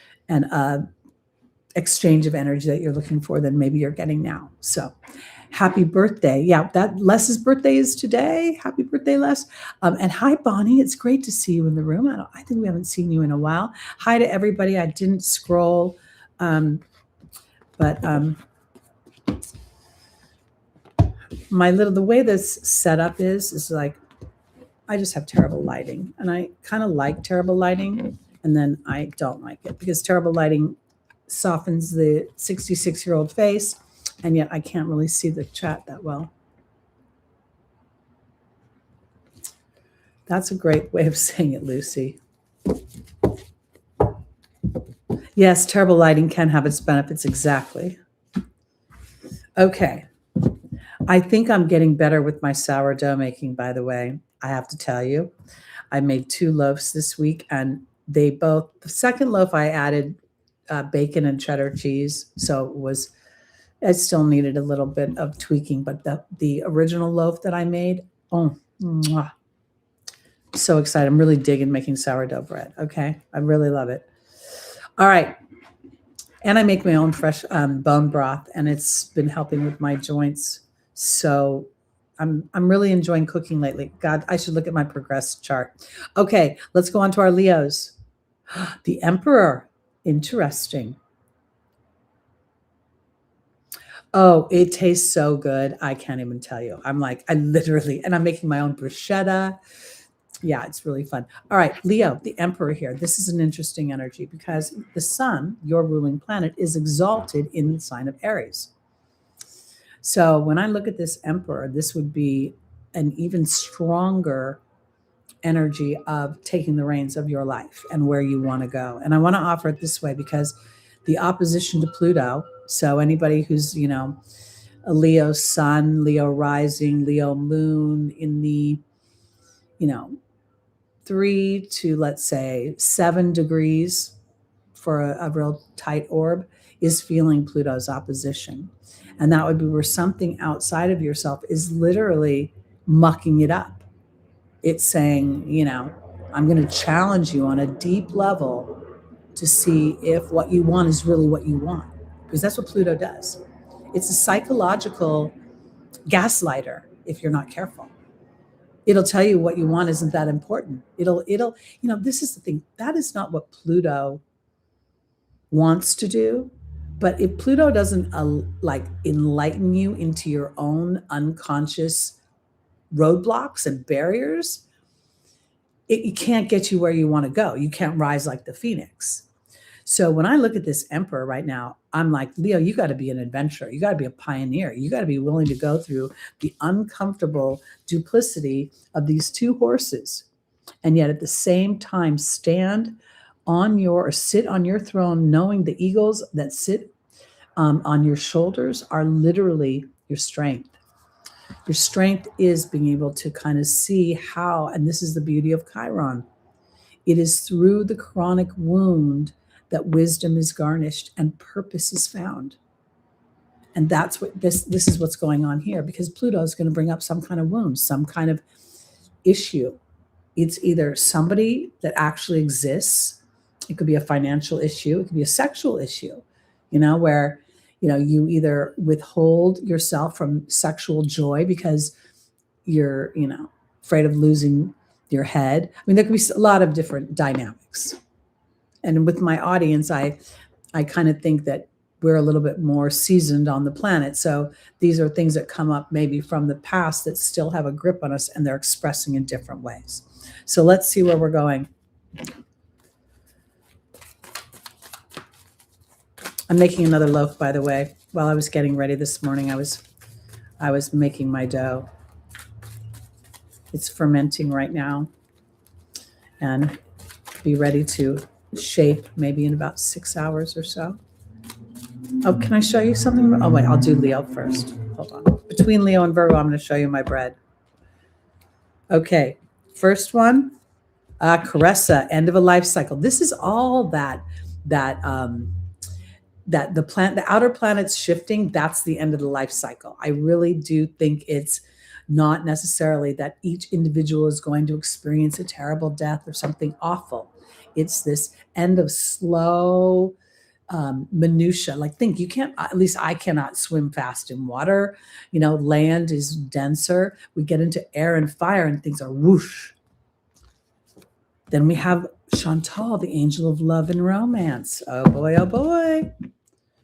exchange of energy that you're looking for than maybe you're getting now. So happy birthday. Yeah, that Les's birthday is today. Happy birthday, Les. And hi, Bonnie. It's great to see you in the room. I think we haven't seen you in a while. Hi to everybody. I didn't scroll, but the way this setup is like, I just have terrible lighting. And I kind of like terrible lighting, and then I don't like it because terrible lighting softens the 66-year-old face, and yet I can't really see the chat that well. That's a great way of saying it, Lucy. Yes, terrible lighting can have its benefits, exactly. Okay. I think I'm getting better with my sourdough making, by the way. I have to tell you, I made 2 loaves this week, and the second loaf I added bacon and cheddar cheese, so it still needed a little bit of tweaking, but the original loaf that I made, mwah, so excited. I'm really digging making sourdough bread. Okay, I really love it. All right, and I make my own fresh bone broth, and it's been helping with my joints. So I'm really enjoying cooking lately. God, I should look at my progress chart. Okay, let's go on to our Leos. The Emperor. Interesting. Oh, it tastes so good. I can't even tell you. I'm like, I literally, and I'm making my own bruschetta. Yeah, it's really fun. All right, Leo, the emperor here. This is an interesting energy because the sun, your ruling planet, is exalted in the sign of Aries. So when I look at this emperor, this would be an even stronger energy of taking the reins of your life and where you want to go. And I want to offer it this way because the opposition to Pluto, so anybody who's, a Leo sun, Leo rising, Leo moon in the, you know, 3 to let's say 7 degrees for a real tight orb is feeling Pluto's opposition. And that would be where something outside of yourself is literally mucking it up. It's saying, I'm going to challenge you on a deep level to see if what you want is really what you want. Because that's what Pluto does. It's a psychological gaslighter if you're not careful. It'll tell you what you want isn't that important. This is the thing. That is not what Pluto wants to do. But if Pluto doesn't enlighten you into your own unconscious roadblocks and barriers, it can't get you where you want to go. You can't rise like the phoenix. So when I look at this emperor right now, I'm like, Leo, you got to be an adventurer. You got to be a pioneer. You got to be willing to go through the uncomfortable duplicity of these two horses. And yet at the same time, stand on or sit on your throne, knowing the eagles that sit on your shoulders are literally your strength. Your strength is being able to kind of see how, and this is the beauty of Chiron, it is through the chronic wound that wisdom is garnished and purpose is found. And that's what this is what's going on here, because Pluto is going to bring up some kind of wound, some kind of issue. It's either somebody that actually exists. It could be a financial issue. It could be a sexual issue, where, you either withhold yourself from sexual joy because you're, afraid of losing your head. I mean, there could be a lot of different dynamics. And with my audience, I kind of think that we're a little bit more seasoned on the planet. So these are things that come up maybe from the past that still have a grip on us, and they're expressing in different ways. So let's see where we're going. I'm making another loaf, by the way. While I was getting ready this morning, I was making my dough. It's fermenting right now and be ready to shape maybe in about 6 hours or so. Oh, can I show you something? Oh, wait, I'll do Leo first. Hold on. Between Leo and Virgo, I'm going to show you my bread. Okay, first one, Caressa, end of a life cycle. This is all that the outer planets shifting, that's the end of the life cycle. I really do think it's not necessarily that each individual is going to experience a terrible death or something awful. It's this end of slow minutia. Like, think, you can't, at least I cannot swim fast in water. Land is denser. We get into air and fire and things are whoosh. Then we have Chantal, the angel of love and romance. Oh boy, oh boy.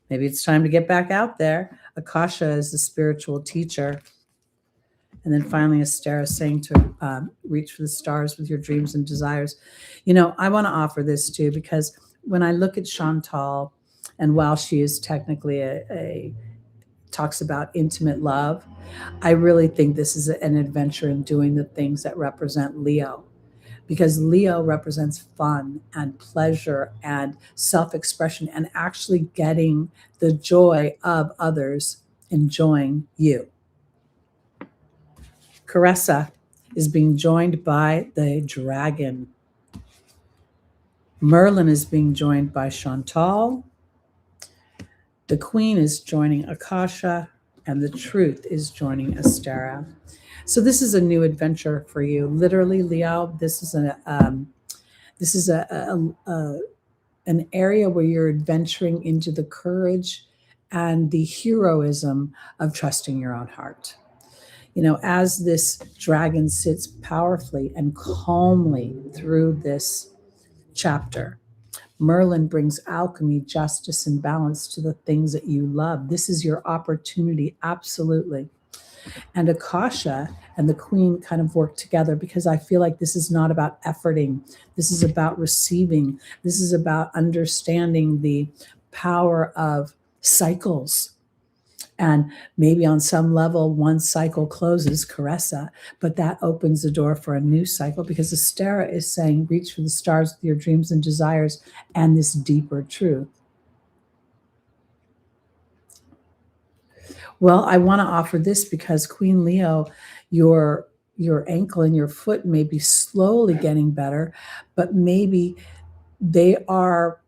Maybe it's time to get back out there. Akasha is the spiritual teacher. And then finally, Astera saying to reach for the stars with your dreams and desires. I want to offer this too, because when I look at Chantal, and while she is technically talks about intimate love, I really think this is an adventure in doing the things that represent Leo. Because Leo represents fun and pleasure and self-expression and actually getting the joy of others enjoying you. Caressa is being joined by the dragon. Merlin is being joined by Chantal. The Queen is joining Akasha, and the Truth is joining Astera. So this is a new adventure for you. Literally, Leo, this is an area where you're adventuring into the courage and the heroism of trusting your own heart. As this dragon sits powerfully and calmly through this chapter, Merlin brings alchemy, justice, and balance to the things that you love. This is your opportunity, absolutely. And Akasha and the Queen kind of work together because I feel like this is not about efforting. This is about receiving. This is about understanding the power of cycles. And maybe on some level, one cycle closes, Caressa, but that opens the door for a new cycle because Astera is saying, reach for the stars with your dreams and desires and this deeper truth. Well, I want to offer this because Queen Leo, your ankle and your foot may be slowly getting better, but maybe they are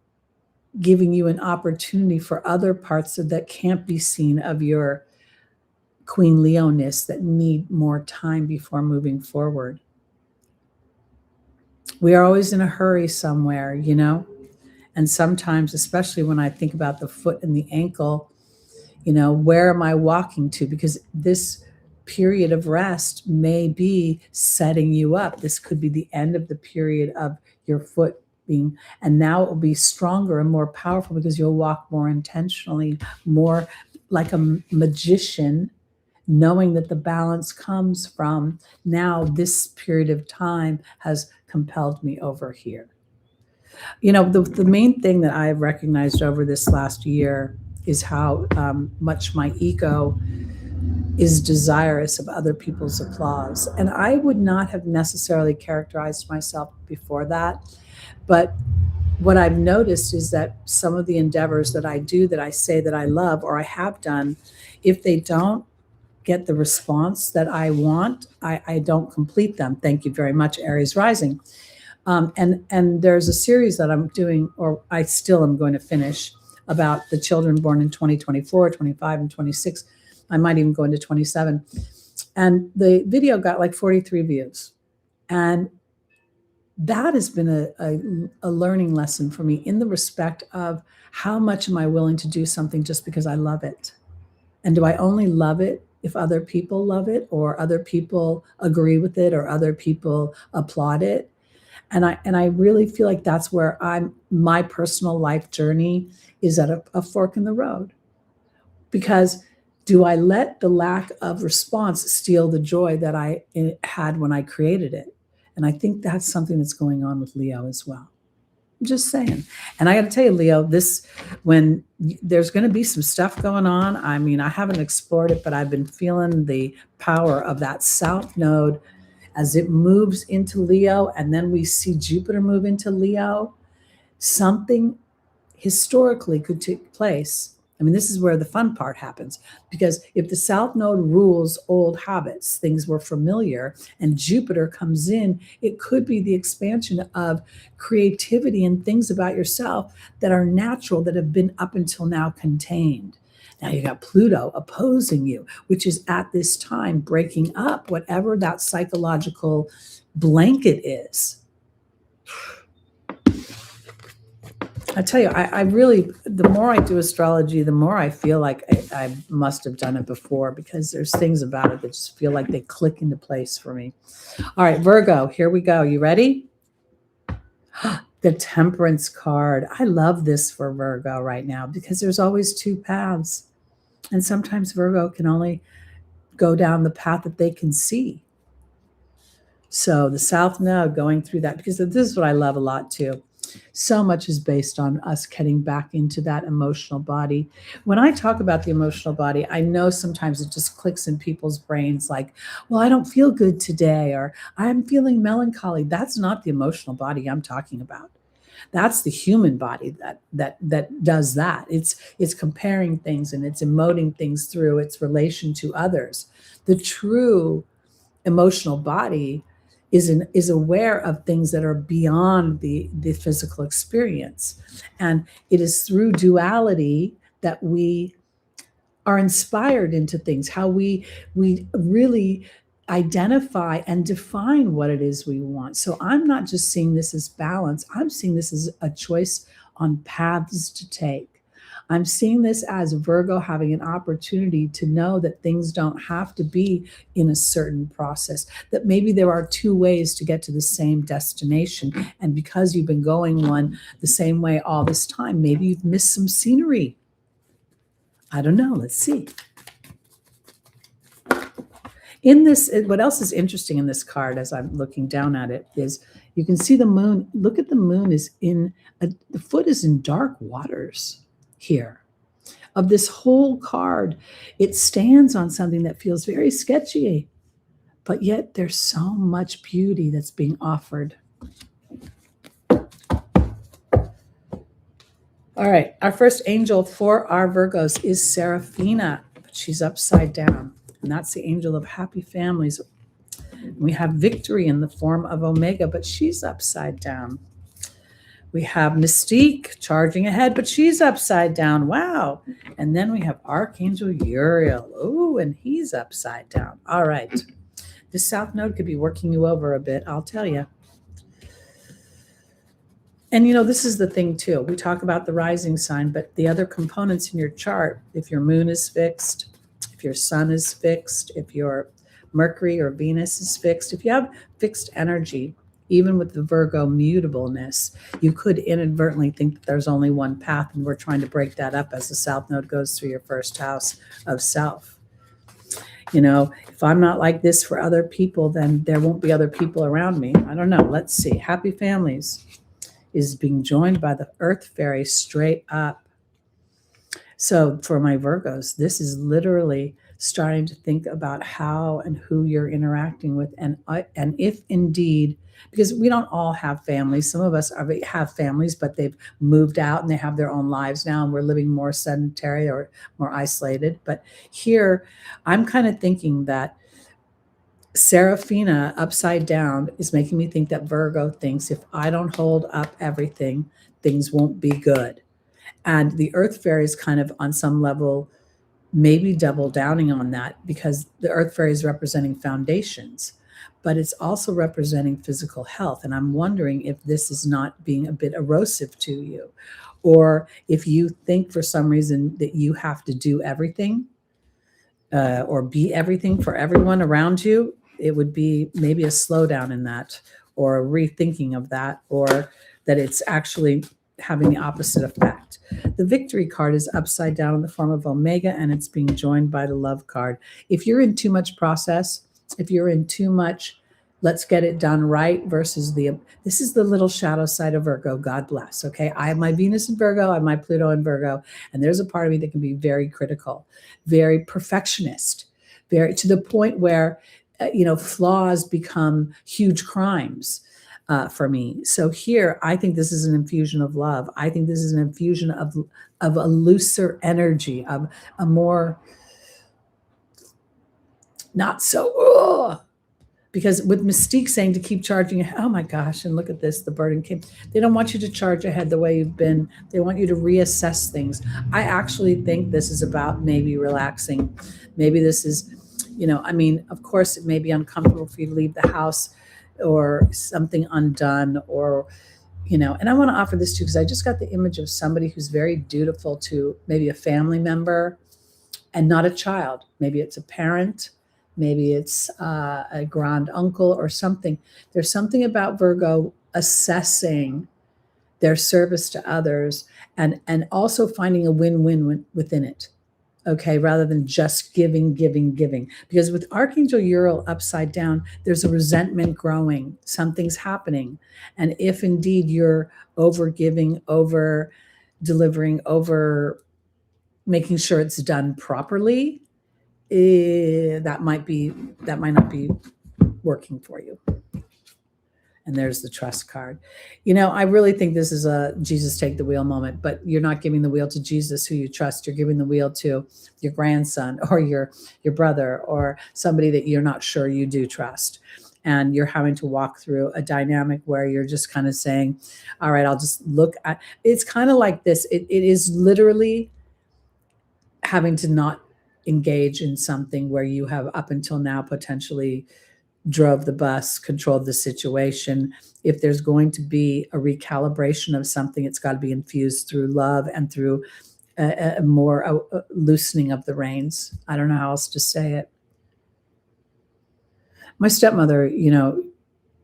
giving you an opportunity for other parts that can't be seen of your Queen Leoness that need more time before moving forward. We are always in a hurry somewhere, you know, and sometimes, especially when I think about the foot and the ankle, you know, where am I walking to? Because this period of rest may be setting you up. This could be the end of the period of your foot being, and now it will be stronger and more powerful because you'll walk more intentionally, more like a magician, knowing that the balance comes from now this period of time has compelled me over here. You know, the main thing that I've recognized over this last year is how much my ego is desirous of other people's applause. And I would not have necessarily characterized myself before that. But what I've noticed is that some of the endeavors that I do, that I say that I love or I have done, if they don't get the response that I want, I don't complete them. Thank you very much, Aries rising. And there's a series that I'm doing, or I still am going to finish, about the children born in 2024, 25, and 26. I might even go into 27. And the video got like 43 views. And that has been a learning lesson for me in the respect of how much am I willing to do something just because I love it? And do I only love it if other people love it, or other people agree with it, or other people applaud it? And I really feel like that's where my personal life journey is at a fork in the road. Because do I let the lack of response steal the joy that I had when I created it? And I think that's something that's going on with Leo as well. I'm just saying. And I got to tell you, Leo, when there's going to be some stuff going on. I mean, I haven't explored it, but I've been feeling the power of that South Node as it moves into Leo, and then we see Jupiter move into Leo. Something historically could take place. I mean, this is where the fun part happens, because if the South Node rules old habits, things were familiar, and Jupiter comes in, it could be the expansion of creativity and things about yourself that are natural, that have been up until now contained. Now you got Pluto opposing you, which is at this time breaking up whatever that psychological blanket is. I tell you, I really, the more I do astrology, the more I feel like I must have done it before, because there's things about it that just feel like they click into place for me. All right, Virgo, here we go. You ready? The Temperance card. I love this for Virgo right now, because there's always two paths. And sometimes Virgo can only go down the path that they can see. So the South Node going through that, because this is what I love a lot too. So much is based on us getting back into that emotional body. When I talk about the emotional body, I know sometimes it just clicks in people's brains like, well, I don't feel good today, or I'm feeling melancholy. That's not the emotional body I'm talking about. That's the human body that does that. It's comparing things, and it's emoting things through its relation to others. The true emotional body is aware of things that are beyond the physical experience. And it is through duality that we are inspired into things, how we really identify and define what it is we want. So I'm not just seeing this as balance. I'm seeing this as a choice on paths to take. I'm seeing this as Virgo having an opportunity to know that things don't have to be in a certain process, that maybe there are two ways to get to the same destination. And because you've been going one the same way all this time, maybe you've missed some scenery. I don't know. Let's see. In this, what else is interesting in this card as I'm looking down at it is you can see the moon. Look at the moon is the foot is in dark waters here. Of this whole card, it stands on something that feels very sketchy, but yet there's so much beauty that's being offered. All right, our first angel for our Virgos is Seraphina, but she's upside down, and that's the angel of happy families. We have Victory in the form of Omega, but she's upside down. We have Mystique charging ahead, but she's upside down. Wow. And then we have Archangel Uriel. Oh, and he's upside down. All right. This South Node could be working you over a bit, I'll tell you. And, this is the thing, too. We talk about the rising sign, but the other components in your chart, if your moon is fixed, if your sun is fixed, if your Mercury or Venus is fixed, if you have fixed energy, even with the Virgo mutableness, you could inadvertently think that there's only one path, and we're trying to break that up as the South Node goes through your first house of self. If I'm not like this for other people, then there won't be other people around me. I don't know. Let's see. Happy Families is being joined by the Earth Fairy straight up. So for my Virgos, this is literally starting to think about how and who you're interacting with, and if indeed, because we don't all have families. Some of us have families, but they've moved out and they have their own lives now, and we're living more sedentary or more isolated. But here, I'm kind of thinking that Seraphina upside down is making me think that Virgo thinks if I don't hold up everything, things won't be good. And the Earth Fairy is kind of on some level maybe double downing on that, because the Earth Fairy is representing foundations, but it's also representing physical health. And I'm wondering if this is not being a bit erosive to you, or if you think for some reason that you have to do everything or be everything for everyone around you. It would be maybe a slowdown in that, or a rethinking of that, or that it's actually having the opposite effect. The Victory card is upside down in the form of Omega, and it's being joined by the Love card. If you're in too much process, if you're in too much, let's get it done right, versus this is the little shadow side of Virgo. God bless. Okay. I have my Venus in Virgo, I have my Pluto in Virgo, and there's a part of me that can be very critical, very perfectionist, very to the point where, flaws become huge crimes. For me. So here, I think this is an infusion of love. I think this is an infusion of a looser energy, of a more not so, because with Mystique saying to keep charging, oh my gosh, and look at this, the burden came. They don't want you to charge ahead the way you've been. They want you to reassess things. I actually think this is about maybe relaxing. Maybe this is, of course, it may be uncomfortable for you to leave the house, or something undone, or, and I want to offer this too, because I just got the image of somebody who's very dutiful to maybe a family member and not a child. Maybe it's a parent, maybe it's a grand uncle or something. There's something about Virgo assessing their service to others, and also finding a win-win within it. Okay, rather than just giving. Because with Archangel Uriel upside down, there's a resentment growing. Something's happening. And if indeed you're over giving, over delivering, over making sure it's done properly, that might not be working for you. And there's the Trust card. I really think this is a Jesus take the wheel moment, but you're not giving the wheel to Jesus, who you trust. You're giving the wheel to your grandson, or your brother, or somebody that you're not sure you do trust. And you're having to walk through a dynamic where you're just kind of saying, all right, I'll just look at, it's kind of like this. It is literally having to not engage in something where you have up until now potentially drove the bus, controlled the situation. If there's going to be a recalibration of something, it's got to be infused through love and through a more loosening of the reins. I don't know how else to say it. My stepmother,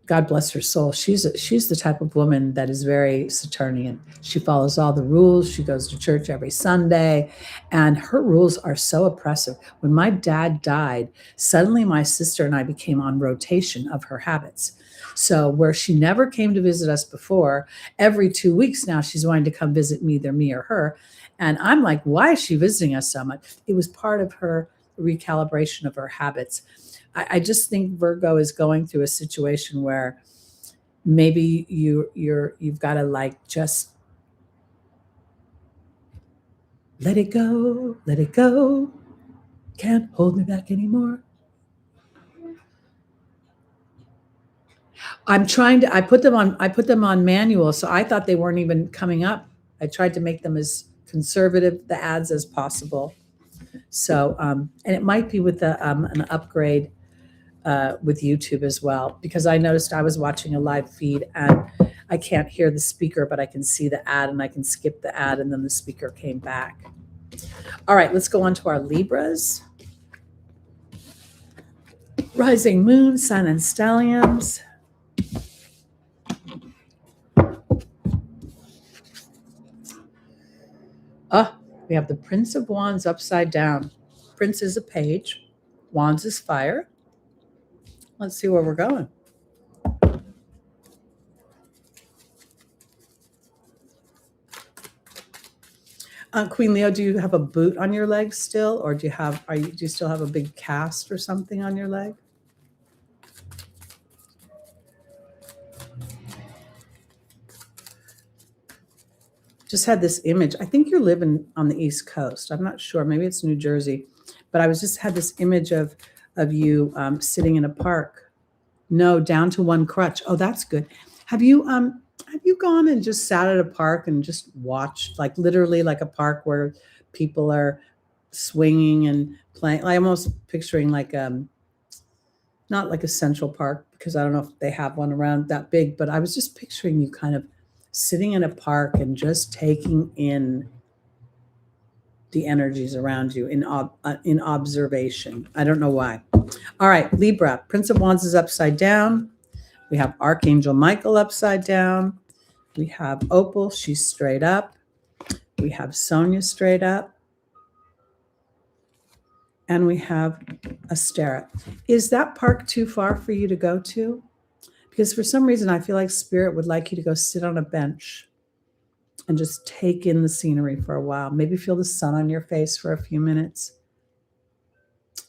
God bless her soul. She's the type of woman that is very Saturnian. She follows all the rules. She goes to church every Sunday, and her rules are so oppressive. When my dad died, suddenly my sister and I became on rotation of her habits. So where she never came to visit us before, every 2 weeks now she's wanting to come visit me, either me or her. And I'm like, why is she visiting us so much? It was part of her recalibration of her habits. I just think Virgo is going through a situation where maybe you've got to like just let it go, let it go. Can't hold me back anymore. I put them on manual, so I thought they weren't even coming up. I tried to make them as conservative, the ads, as possible. So, and it might be with an upgrade with YouTube as well, because I noticed I was watching a live feed and I can't hear the speaker, but I can see the ad and I can skip the ad and then the speaker came back. All right, let's go on to our Libras. Rising Moon, Sun, and Stelliums. We have the Prince of Wands upside down. Prince is a page. Wands is fire. Let's see where we're going. Queen Leo, do you have a boot on your leg still, or do you still have a big cast or something on your leg? Just had this image. I think you're living on the East Coast. I'm not sure. Maybe it's New Jersey, but I had this image of you sitting in a park. No, down to one crutch. Oh, that's good. Have you gone and just sat at a park and just watched, like literally like a park where people are swinging and playing? I'm almost picturing like not like a Central Park, because I don't know if they have one around that big, but I was just picturing you kind of sitting in a park and just taking in the energies around you in observation. I don't know why. All right, Libra, Prince of Wands is upside down. We have Archangel Michael upside down. We have Opal, she's straight up. We have Sonia straight up. And we have Astera. Is that park too far for you to go to? Because for some reason, I feel like Spirit would like you to go sit on a bench and just take in the scenery for a while. Maybe feel the sun on your face for a few minutes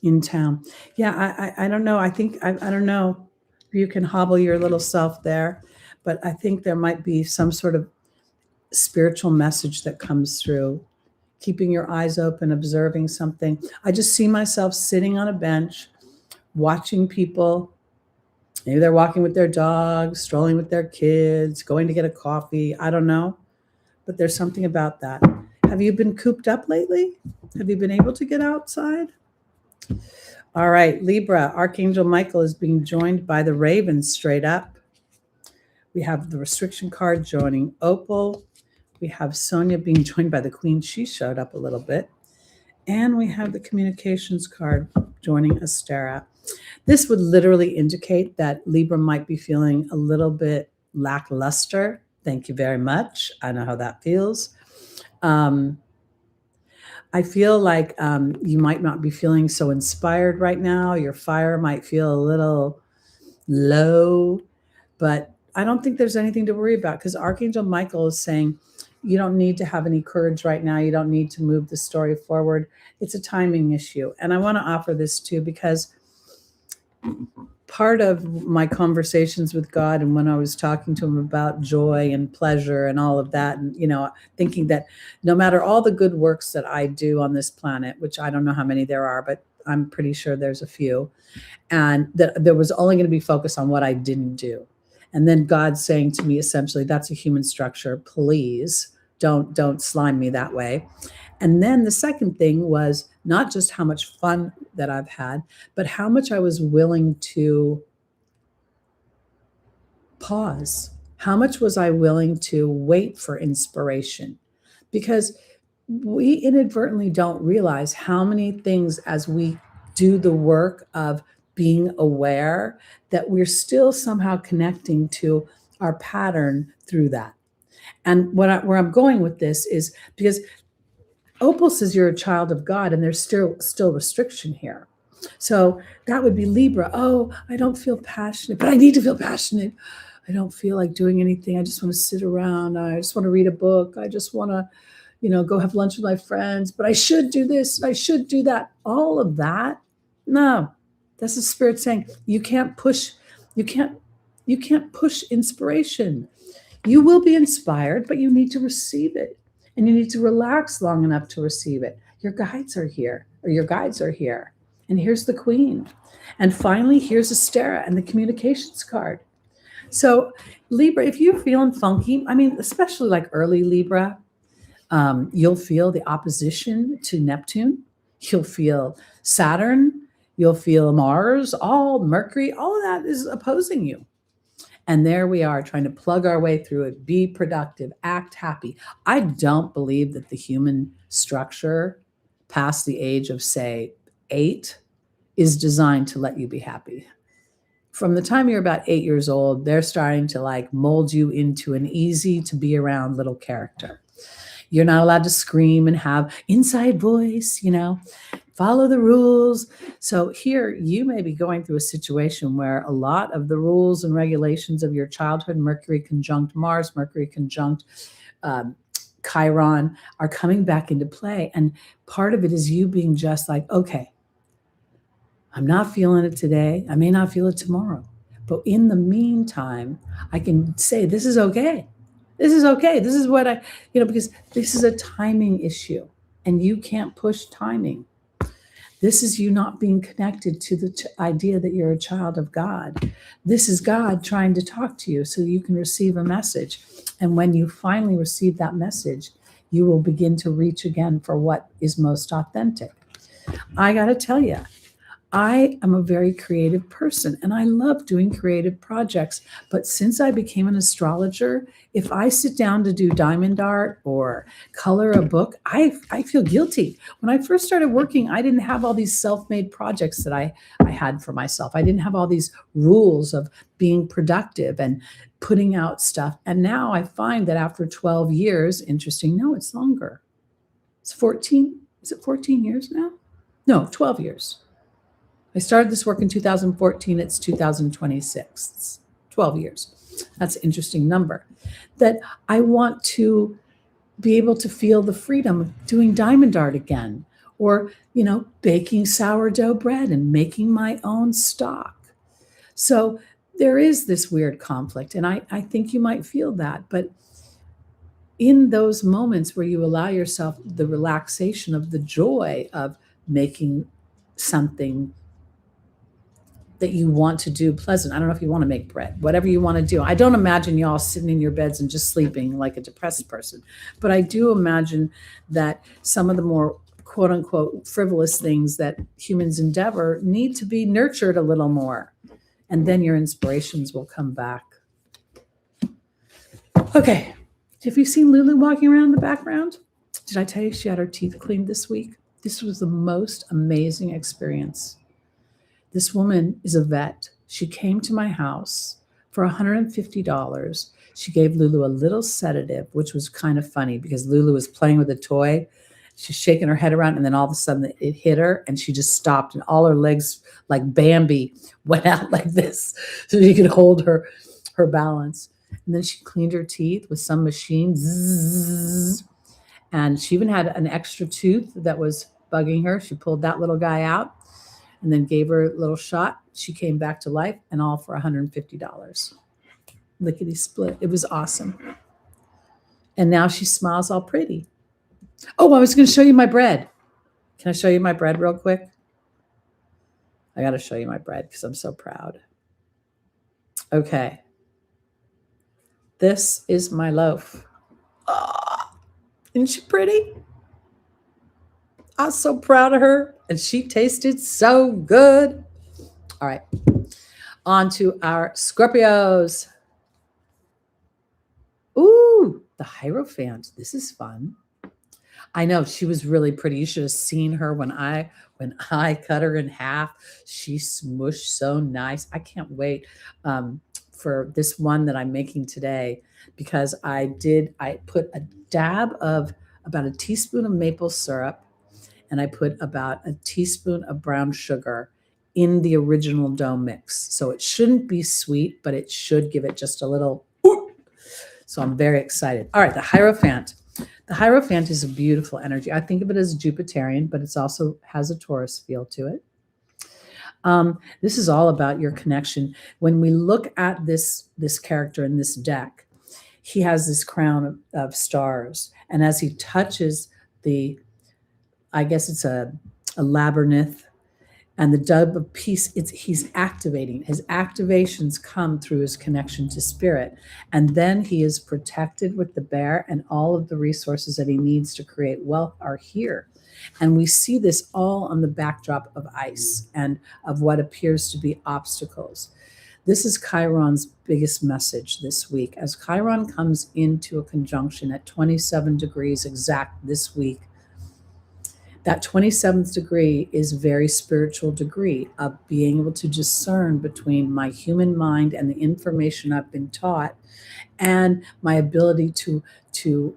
in town. Yeah, I don't know. I don't know if you can hobble your little self there, but I think there might be some sort of spiritual message that comes through. Keeping your eyes open, observing something. I just see myself sitting on a bench, watching people. Maybe they're walking with their dogs, strolling with their kids, going to get a coffee. I don't know. But there's something about that. Have you been cooped up lately? Have you been able to get outside? All right, Libra, Archangel Michael is being joined by the Ravens straight up. We have the restriction card joining Opal. We have Sonia being joined by the Queen. She showed up a little bit. And we have the communications card joining Astera. This would literally indicate that Libra might be feeling a little bit lackluster. Thank you very much. I know how that feels. I feel like you might not be feeling so inspired right now. Your fire might feel a little low, but I don't think there's anything to worry about, because Archangel Michael is saying you don't need to have any courage right now. You don't need to move the story forward. It's a timing issue. And I want to offer this too, because part of my conversations with God, and when I was talking to him about joy and pleasure and all of that, and thinking that no matter all the good works that I do on this planet, which I don't know how many there are, but I'm pretty sure there's a few, and that there was only going to be focus on what I didn't do. And then God saying to me, essentially, that's a human structure. Please don't slime me that way. And then the second thing was not just how much fun that I've had, but how much I was willing to pause. How much was I willing to wait for inspiration? Because we inadvertently don't realize how many things, as we do the work of being aware, that we're still somehow connecting to our pattern through that. And where I'm going with this is because Opal says you're a child of God, and there's still restriction here. So that would be Libra. Oh, I don't feel passionate, but I need to feel passionate. I don't feel like doing anything. I just want to sit around. I just want to read a book. I just want to, go have lunch with my friends, but I should do this. I should do that. All of that. No, that's the spirit saying you can't push inspiration. You will be inspired, but you need to receive it. And you need to relax long enough to receive it. Your guides are here, or your guides are here. And here's the Queen. And finally, here's Astera and the communications card. So Libra, if you're feeling funky, I mean, especially like early Libra, you'll feel the opposition to Neptune. You'll feel Saturn. You'll feel Mars, all Mercury, all of that is opposing you. And there we are trying to plug our way through it, be productive, act happy. I don't believe that the human structure past the age of, say, 8 is designed to let you be happy. From the time you're about 8 years old, they're starting to like mold you into an easy to be around little character. You're not allowed to scream and have inside voice, follow the rules. So here you may be going through a situation where a lot of the rules and regulations of your childhood, Mercury conjunct Mars, Mercury conjunct Chiron, are coming back into play. And part of it is you being just like, okay, I'm not feeling it today. I may not feel it tomorrow. But in the meantime, I can say, this is okay. This is okay. This is what because this is a timing issue and you can't push timing. This is you not being connected to the idea that you're a child of God. This is God trying to talk to you so you can receive a message. And when you finally receive that message, you will begin to reach again for what is most authentic. I got to tell you, I am a very creative person and I love doing creative projects. But since I became an astrologer, if I sit down to do diamond art or color a book, I feel guilty. When I first started working, I didn't have all these self-made projects that I had for myself. I didn't have all these rules of being productive and putting out stuff. And now I find that after 12 years, interesting, no, it's longer. It's 14. Is it 14 years now? No, 12 years. I started this work in 2014. It's 2026. It's 12 years. That's an interesting number. That I want to be able to feel the freedom of doing diamond art again, or, baking sourdough bread and making my own stock. So there is this weird conflict, and I think you might feel that. But in those moments where you allow yourself the relaxation of the joy of making something that you want to do pleasant. I don't know if you want to make bread, whatever you want to do. I don't imagine y'all sitting in your beds and just sleeping like a depressed person, but I do imagine that some of the more quote unquote frivolous things that humans endeavor need to be nurtured a little more. And then your inspirations will come back. Okay. Have you seen Lulu walking around in the background? Did I tell you she had her teeth cleaned this week? This was the most amazing experience. This woman is a vet. She came to my house for $150. She gave Lulu a little sedative, which was kind of funny because Lulu was playing with a toy. She's shaking her head around, and then all of a sudden it hit her, and she just stopped, and all her legs, like Bambi, went out like this so she could hold her balance. And then she cleaned her teeth with some machine. Zzz, and she even had an extra tooth that was bugging her. She pulled that little guy out and then gave her a little shot. She came back to life, and all for $150. Lickety split. It was awesome. And now she smiles all pretty. Oh, I was going to show you my bread. Can I show you my bread real quick? I got to show you my bread because I'm so proud. Okay. This is my loaf. Oh, isn't she pretty? I was so proud of her, and she tasted so good. All right, on to our Scorpios. Ooh, the Hierophant. This is fun. I know she was really pretty. You should have seen her when I cut her in half. She smushed so nice. I can't wait for this one that I'm making today, because I put a dab of about a teaspoon of maple syrup, and I put about a teaspoon of brown sugar in the original dough mix. So it shouldn't be sweet, but it should give it just a little. So I'm very excited. All right, the Hierophant. The Hierophant is a beautiful energy. I think of it as Jupiterian, but it's also has a Taurus feel to it. This is all about your connection. When we look at this character in this deck, he has this crown of stars, and as he touches I guess it's a labyrinth, and the dove of peace, he's activating. His activations come through his connection to spirit. And then he is protected with the bear, and all of the resources that he needs to create wealth are here. And we see this all on the backdrop of ice and of what appears to be obstacles. This is Chiron's biggest message this week. As Chiron comes into a conjunction at 27 degrees exact this week, that 27th degree is a very spiritual degree of being able to discern between my human mind and the information I've been taught, and my ability to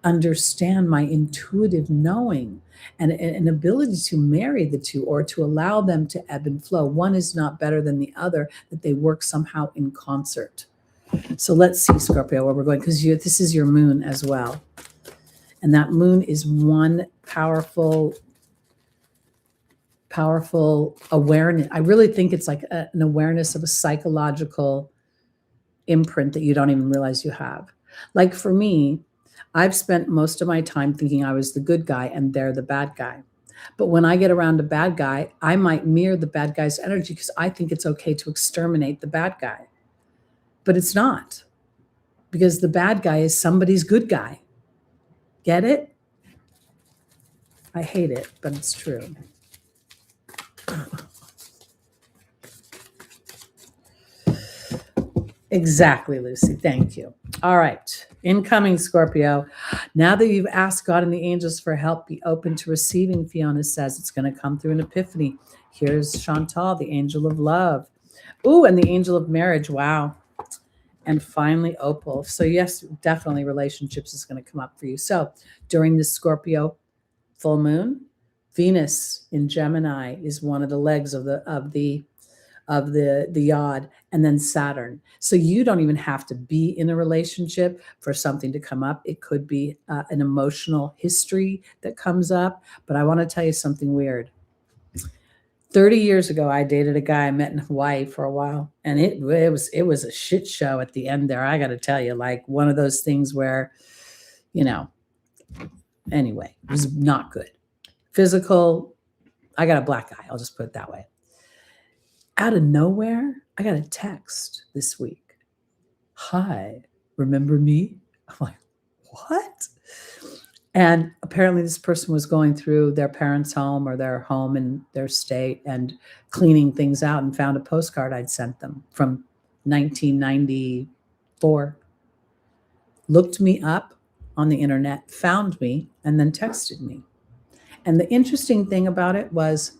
understand my intuitive knowing, and an ability to marry the two, or to allow them to ebb and flow. One is not better than the other, that they work somehow in concert. So let's see, Scorpio, where we're going, because this is your moon as well. And that moon is one powerful awareness. I really think it's like an awareness of a psychological imprint that you don't even realize you have. Like for me, I've spent most of my time thinking I was the good guy and they're the bad guy. But when I get around a bad guy, I might mirror the bad guy's energy because I think it's okay to exterminate the bad guy. But it's not, because the bad guy is somebody's good guy. Get it? I hate it, but it's true. Exactly, Lucy. Thank you. All right. Incoming, Scorpio. Now that you've asked God and the angels for help, be open to receiving, Fiona says. It's going to come through an epiphany. Here's Chantal, the angel of love. Ooh, and the angel of marriage. Wow. And finally, Opal. So yes, definitely relationships is going to come up for you. So during the Scorpio full moon, Venus in Gemini is one of the legs of the yod, and then Saturn. So you don't even have to be in a relationship for something to come up. It could be an emotional history that comes up. But I want to tell you something weird. 30 years ago, I dated a guy I met in Hawaii for a while, and it was a shit show at the end there. I got to tell you, like one of those things where, anyway, it was not good. Physical, I got a black eye. I'll just put it that way. Out of nowhere, I got a text this week. Hi, remember me? I'm like, what? And apparently this person was going through their parents' home or their home in their state and cleaning things out, and found a postcard I'd sent them from 1994. Looked me up on the internet, found me, and then texted me. And the interesting thing about it was,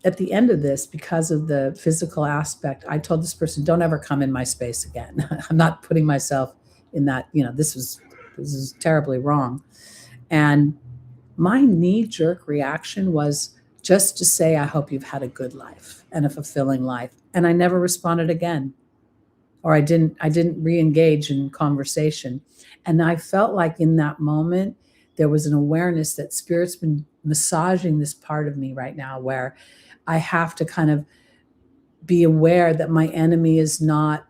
at the end of this, because of the physical aspect, I told this person, don't ever come in my space again. I'm not putting myself in that, this is terribly wrong. And my knee-jerk reaction was just to say, I hope you've had a good life and a fulfilling life. And I never responded again. Or I didn't re-engage in conversation. And I felt like in that moment, there was an awareness that Spirit's been massaging this part of me right now, where I have to kind of be aware that my enemy is not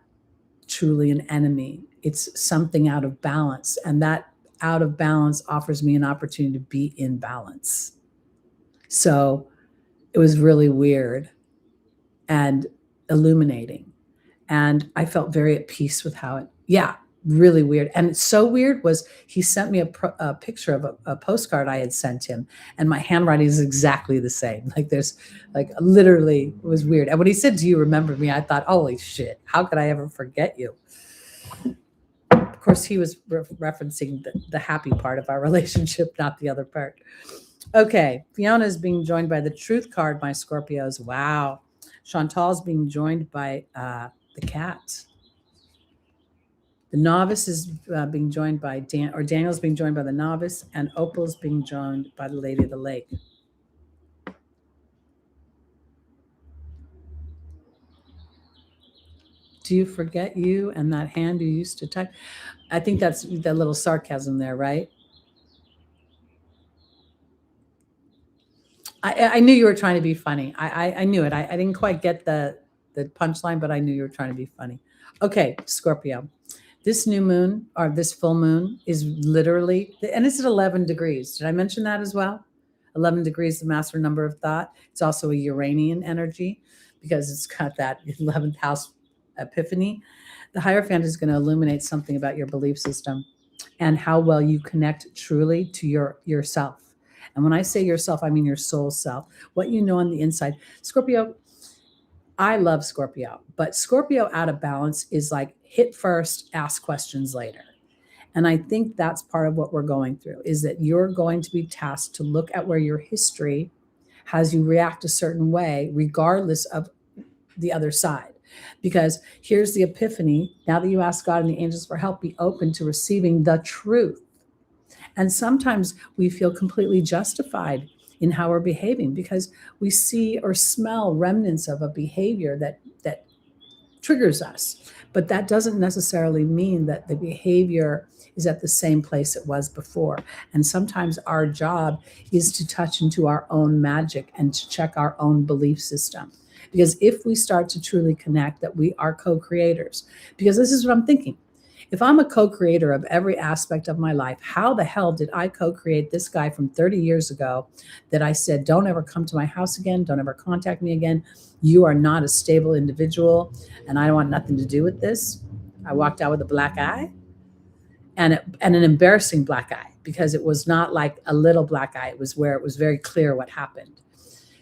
truly an enemy. It's something out of balance. And that out of balance offers me an opportunity to be in balance. So it was really weird and illuminating. And I felt very at peace with really weird. And it's so weird was he sent me a picture of a postcard I had sent him, and my handwriting is exactly the same. Like there's literally, it was weird. And when he said, do you remember me? I thought, holy shit, how could I ever forget you? Of course, he was referencing the happy part of our relationship, not the other part. Okay, Fiona is being joined by the Truth card, my Scorpios. Wow. Chantal's being joined by the cat. The novice is being joined by Daniel's being joined by the novice, and Opal's being joined by the Lady of the Lake. Do you forget you and that hand you used to touch? I think that's the little sarcasm there, right? I knew you were trying to be funny. I knew it. I didn't quite get the punchline, but I knew you were trying to be funny. Okay, Scorpio. This new moon or this full moon is literally, and it's at 11 degrees. Did I mention that as well? 11 degrees, the master number of thought. It's also a Uranian energy because it's got that 11th house epiphany. The Hierophant is going to illuminate something about your belief system and how well you connect truly to yourself. And when I say yourself, I mean your soul self, what you know on the inside. Scorpio, I love Scorpio, but Scorpio out of balance is like hit first, ask questions later. And I think that's part of what we're going through, is that you're going to be tasked to look at where your history has you react a certain way, regardless of the other side. Because here's the epiphany. Now that you ask God and the angels for help, be open to receiving the truth. And sometimes we feel completely justified in how we're behaving because we see or smell remnants of a behavior that triggers us. But that doesn't necessarily mean that the behavior is at the same place it was before. And sometimes our job is to touch into our own magic and to check our own belief system. Because if we start to truly connect that we are co-creators, because this is what I'm thinking. If I'm a co-creator of every aspect of my life, how the hell did I co-create this guy from 30 years ago that I said, don't ever come to my house again, don't ever contact me again, you are not a stable individual, and I don't want nothing to do with this. I walked out with a black eye and an embarrassing black eye, because it was not like a little black eye. It was where it was very clear what happened.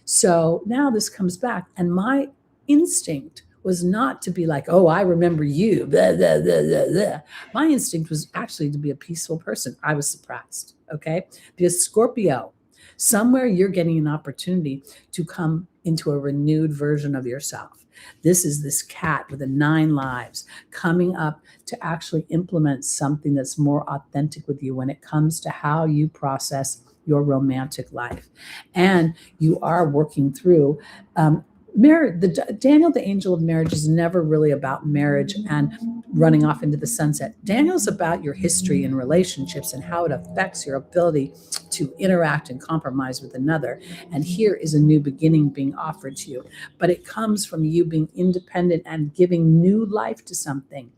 So now this comes back, and my instinct was not to be like, oh, I remember you. Blah, blah, blah, blah, blah. My instinct was actually to be a peaceful person. I was surprised, okay? Because Scorpio, somewhere you're getting an opportunity to come into a renewed version of yourself. This is this cat with the 9 lives coming up to actually implement something that's more authentic with you when it comes to how you process your romantic life. And you are working through marriage. Daniel, the angel of marriage, is never really about marriage and running off into the sunset. Daniel's about your history and relationships and how it affects your ability to interact and compromise with another. And here is a new beginning being offered to you. But it comes from you being independent and giving new life to something.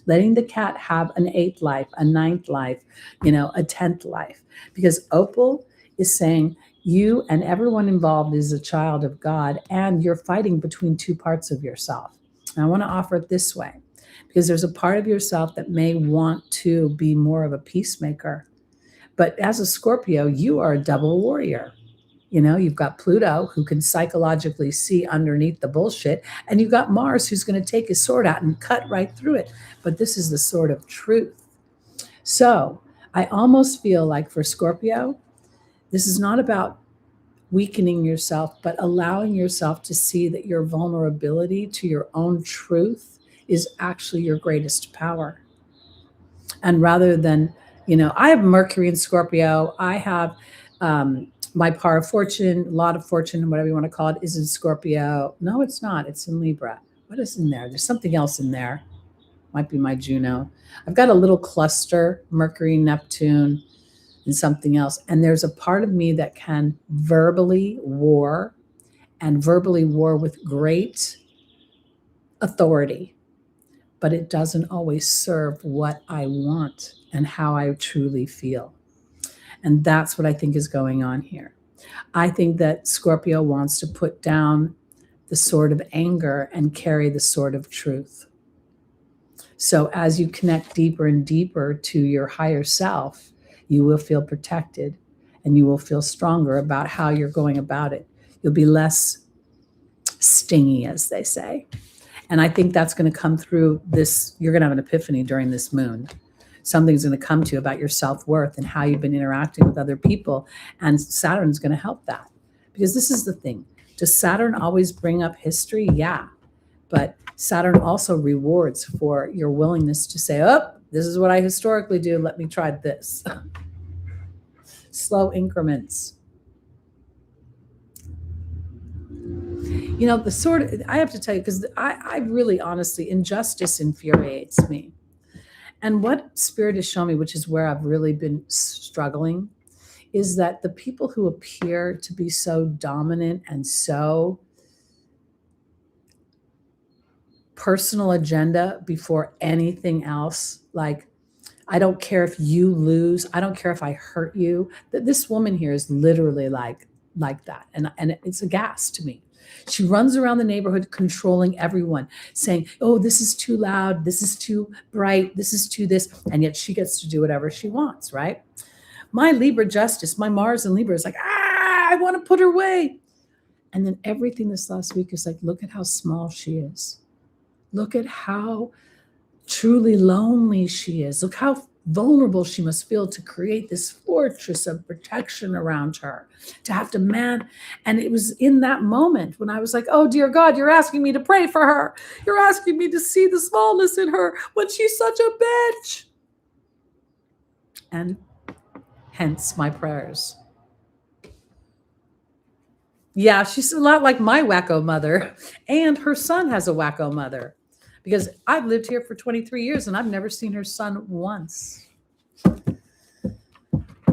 Letting the cat have an 8th life, a 9th life, a 10th life. Because Opal is saying, you and everyone involved is a child of God, and you're fighting between 2 parts of yourself. And I want to offer it this way, because there's a part of yourself that may want to be more of a peacemaker. But as a Scorpio, you are a double warrior. You've got Pluto, who can psychologically see underneath the bullshit, and you've got Mars, who's going to take his sword out and cut right through it. But this is the sword of truth. So I almost feel like for Scorpio, this is not about weakening yourself, but allowing yourself to see that your vulnerability to your own truth is actually your greatest power. And rather than, I have Mercury in Scorpio, I have my par of fortune, lot of fortune, whatever you want to call it, is in Scorpio. No, it's not. It's in Libra. What is in there? There's something else in there. Might be my Juno. I've got a little cluster, Mercury, Neptune, and something else. And there's a part of me that can verbally war with great authority, but it doesn't always serve what I want and how I truly feel. And that's what I think is going on here. I think that Scorpio wants to put down the sword of anger and carry the sword of truth. So as you connect deeper and deeper to your higher self, you will feel protected and you will feel stronger about how you're going about it. You'll be less stingy, as they say. And I think that's going to come through this. You're going to have an epiphany during this moon. Something's going to come to you about your self-worth and how you've been interacting with other people. And Saturn's going to help that. Because this is the thing. Does Saturn always bring up history? Yeah. But Saturn also rewards for your willingness to say, oh, this is what I historically do. Let me try this. Slow increments. You know, the sort of, I have to tell you, because I really honestly, injustice infuriates me. And what Spirit has shown me, which is where I've really been struggling, is that the people who appear to be so dominant and so personal agenda before anything else, like, I don't care if you lose, I don't care if I hurt you. This woman here is literally like that. And it's a gas to me. She runs around the neighborhood controlling everyone, saying, oh, this is too loud, this is too bright, this is too this, and yet she gets to do whatever she wants, right? My Libra justice, my Mars in Libra is like, I want to put her away. And then everything this last week is like, look at how small she is. Look at how truly lonely she is. Look how vulnerable she must feel to create this fortress of protection around her, to have to man. And it was in that moment when I was like, oh, dear God, you're asking me to pray for her. You're asking me to see the smallness in her when she's such a bitch. And hence my prayers. Yeah, she's a lot like my wacko mother. And her son has a wacko mother. Because I've lived here for 23 years and I've never seen her son once.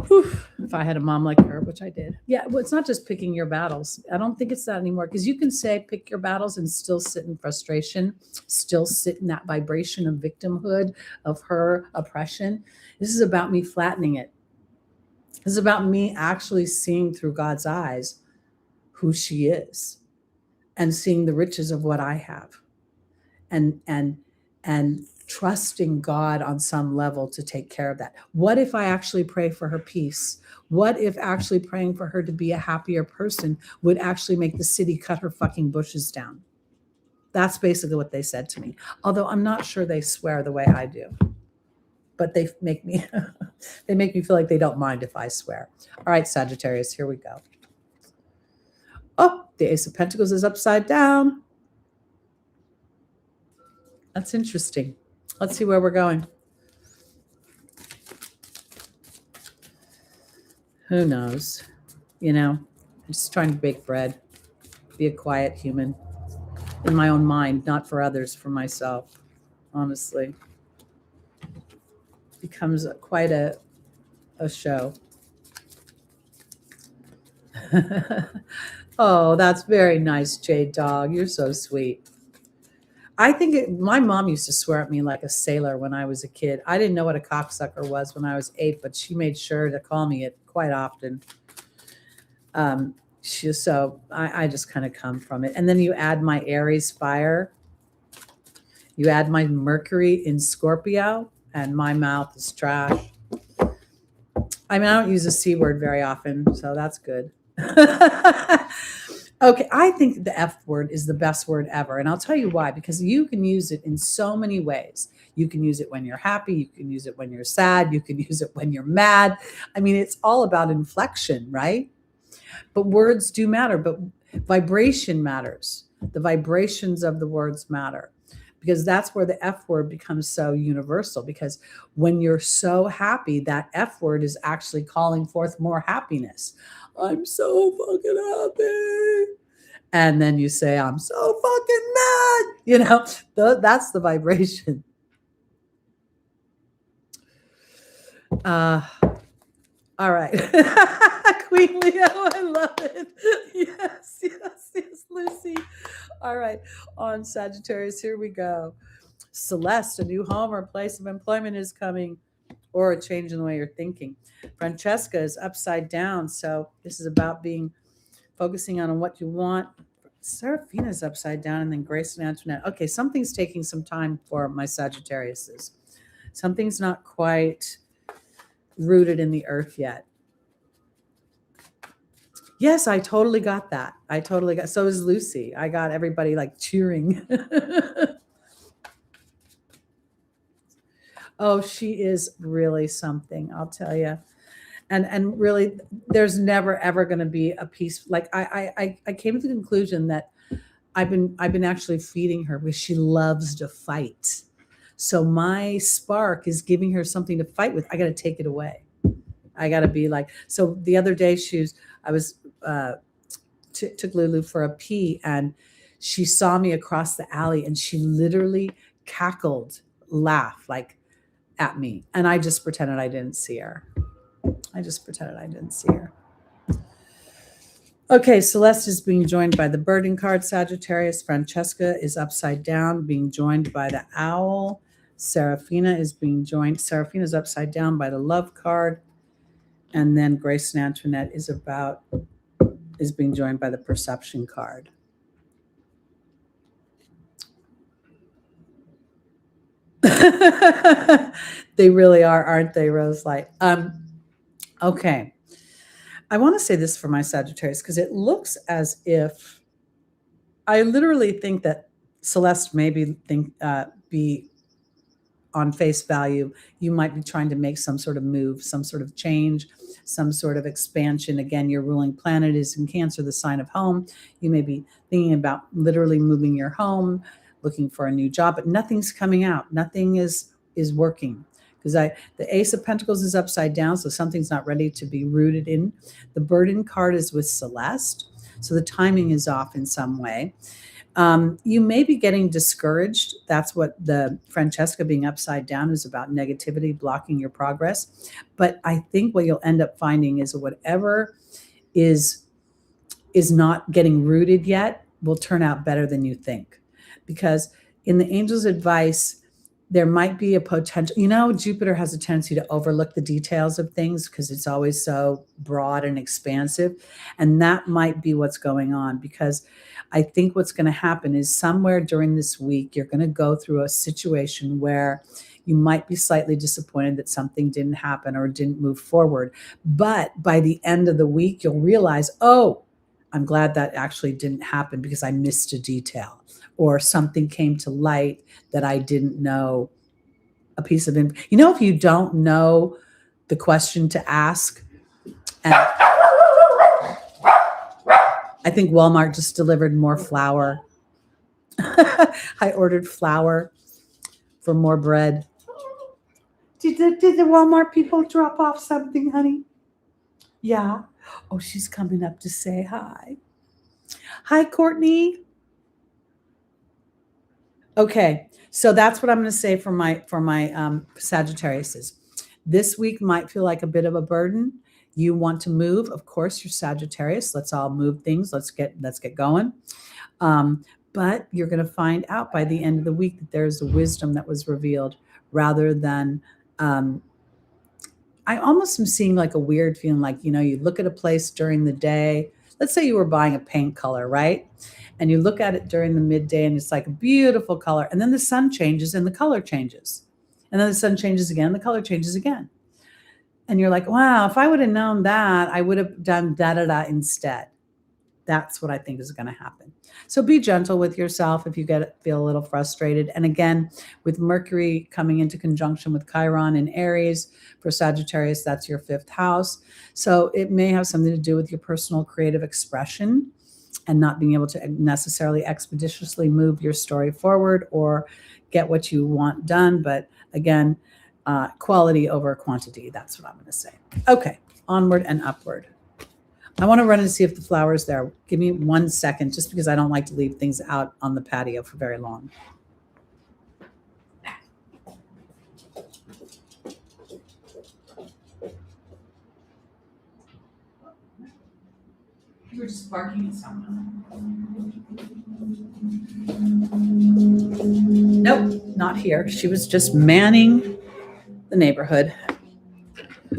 Whew, if I had a mom like her, which I did. Yeah, well, it's not just picking your battles. I don't think it's that anymore. Because you can say pick your battles and still sit in frustration, still sit in that vibration of victimhood, of her oppression. This is about me flattening it. This is about me actually seeing through God's eyes who she is and seeing the riches of what I have. And trusting God on some level to take care of that. What if I actually pray for her peace? What if actually praying for her to be a happier person would actually make the city cut her fucking bushes down? That's basically what they said to me. Although I'm not sure they swear the way I do. But they make me feel like they don't mind if I swear. All right, Sagittarius, here we go. Oh, the Ace of Pentacles is upside down. That's interesting. Let's see where we're going. Who knows? You know, I'm just trying to bake bread, be a quiet human in my own mind, not for others, for myself, honestly. Becomes quite a show. Oh, that's very nice, Jade Dog. You're so sweet. I think my mom used to swear at me like a sailor when I was a kid. I didn't know what a cocksucker was when I was 8, but she made sure to call me it quite often. I just kind of come from it. And then you add my Aries fire. You add my Mercury in Scorpio, and my mouth is trash. I mean, I don't use the C word very often, so that's good. Okay, I think the F word is the best word ever. And I'll tell you why, because you can use it in so many ways. You can use it when you're happy. You can use it when you're sad. You can use it when you're mad. I mean, it's all about inflection, right? But words do matter, but vibration matters. The vibrations of the words matter, because that's where the F word becomes so universal. Because when you're so happy, that F word is actually calling forth more happiness. I'm so fucking happy. And then you say, I'm so fucking mad. You know, that's the vibration. All right. Queen Leo, I love it. Yes, Lucy. All right. On Sagittarius, here we go. Celeste, a new home or place of employment is coming, or a change in the way you're thinking. Francesca is upside down. So this is about focusing on what you want. Seraphina's upside down, and then Grace and Antoinette. Okay, something's taking some time for my Sagittariuses. Something's not quite rooted in the earth yet. Yes, I totally got that. So is Lucy. I got everybody like cheering. Oh, she is really something, I'll tell you. And really, there's never ever going to be a piece. Like I came to the conclusion that I've been actually feeding her because she loves to fight. So my spark is giving her something to fight with. I got to take it away. I got to be like. So the other day, I was took Lulu for a pee, and she saw me across the alley, and she literally cackled, laughed like at me, and I just pretended I didn't see her. I just pretended I didn't see her. Okay, Celeste is being joined by the Burden card, Sagittarius. Francesca is upside down, being joined by the Owl. Serafina is upside down by the Love card. And then Grace and Antoinette is being joined by the Perception card. They really are, aren't they, Roselight? Okay. I want to say this for my Sagittarius because it looks as if I literally think that Celeste may be on face value. You might be trying to make some sort of move, some sort of change, some sort of expansion. Again, your ruling planet is in Cancer, the sign of home. You may be thinking about literally moving your home, looking for a new job, but nothing's coming out. Nothing is working. Because the Ace of Pentacles is upside down, so something's not ready to be rooted in. The Burden card is with Celeste, so the timing is off in some way. You may be getting discouraged. That's what the Francesca being upside down is about, negativity blocking your progress. But I think what you'll end up finding is whatever is not getting rooted yet will turn out better than you think. Because in the angel's advice, there might be a potential, Jupiter has a tendency to overlook the details of things because it's always so broad and expansive. And that might be what's going on, because I think what's going to happen is somewhere during this week, you're going to go through a situation where you might be slightly disappointed that something didn't happen or didn't move forward. But by the end of the week, you'll realize, oh, I'm glad that actually didn't happen because I missed a detail or something came to light that I didn't know, a piece of info. If you don't know the question to ask, and I think Walmart just delivered more flour. I ordered flour for more bread. Did the Walmart people drop off something, honey? Yeah. Oh, she's coming up to say hi. Hi, Courtney. Okay, so that's what I'm going to say for my Sagittariuses. This week might feel like a bit of a burden. You want to move, of course. You're Sagittarius. Let's all move things. Let's get going. But you're going to find out by the end of the week that there's a wisdom that was revealed, rather than. I almost am seeing like a weird feeling, like you look at a place during the day. Let's say you were buying a paint color, right? And you look at it during the midday and it's like a beautiful color. And then the sun changes and the color changes. And then the sun changes again, the color changes again. And you're like, wow, if I would have known that, I would have done da-da-da instead. That's what I think is going to happen. So be gentle with yourself if you feel a little frustrated. And again, with Mercury coming into conjunction with Chiron in Aries, for Sagittarius, that's your 5th house. So it may have something to do with your personal creative expression and not being able to necessarily expeditiously move your story forward or get what you want done. But again, quality over quantity. That's what I'm going to say. Okay, onward and upward. I want to run and see if the flower's there. Give me 1 second, just because I don't like to leave things out on the patio for very long. You were just barking at someone. Nope, not here. She was just manning the neighborhood.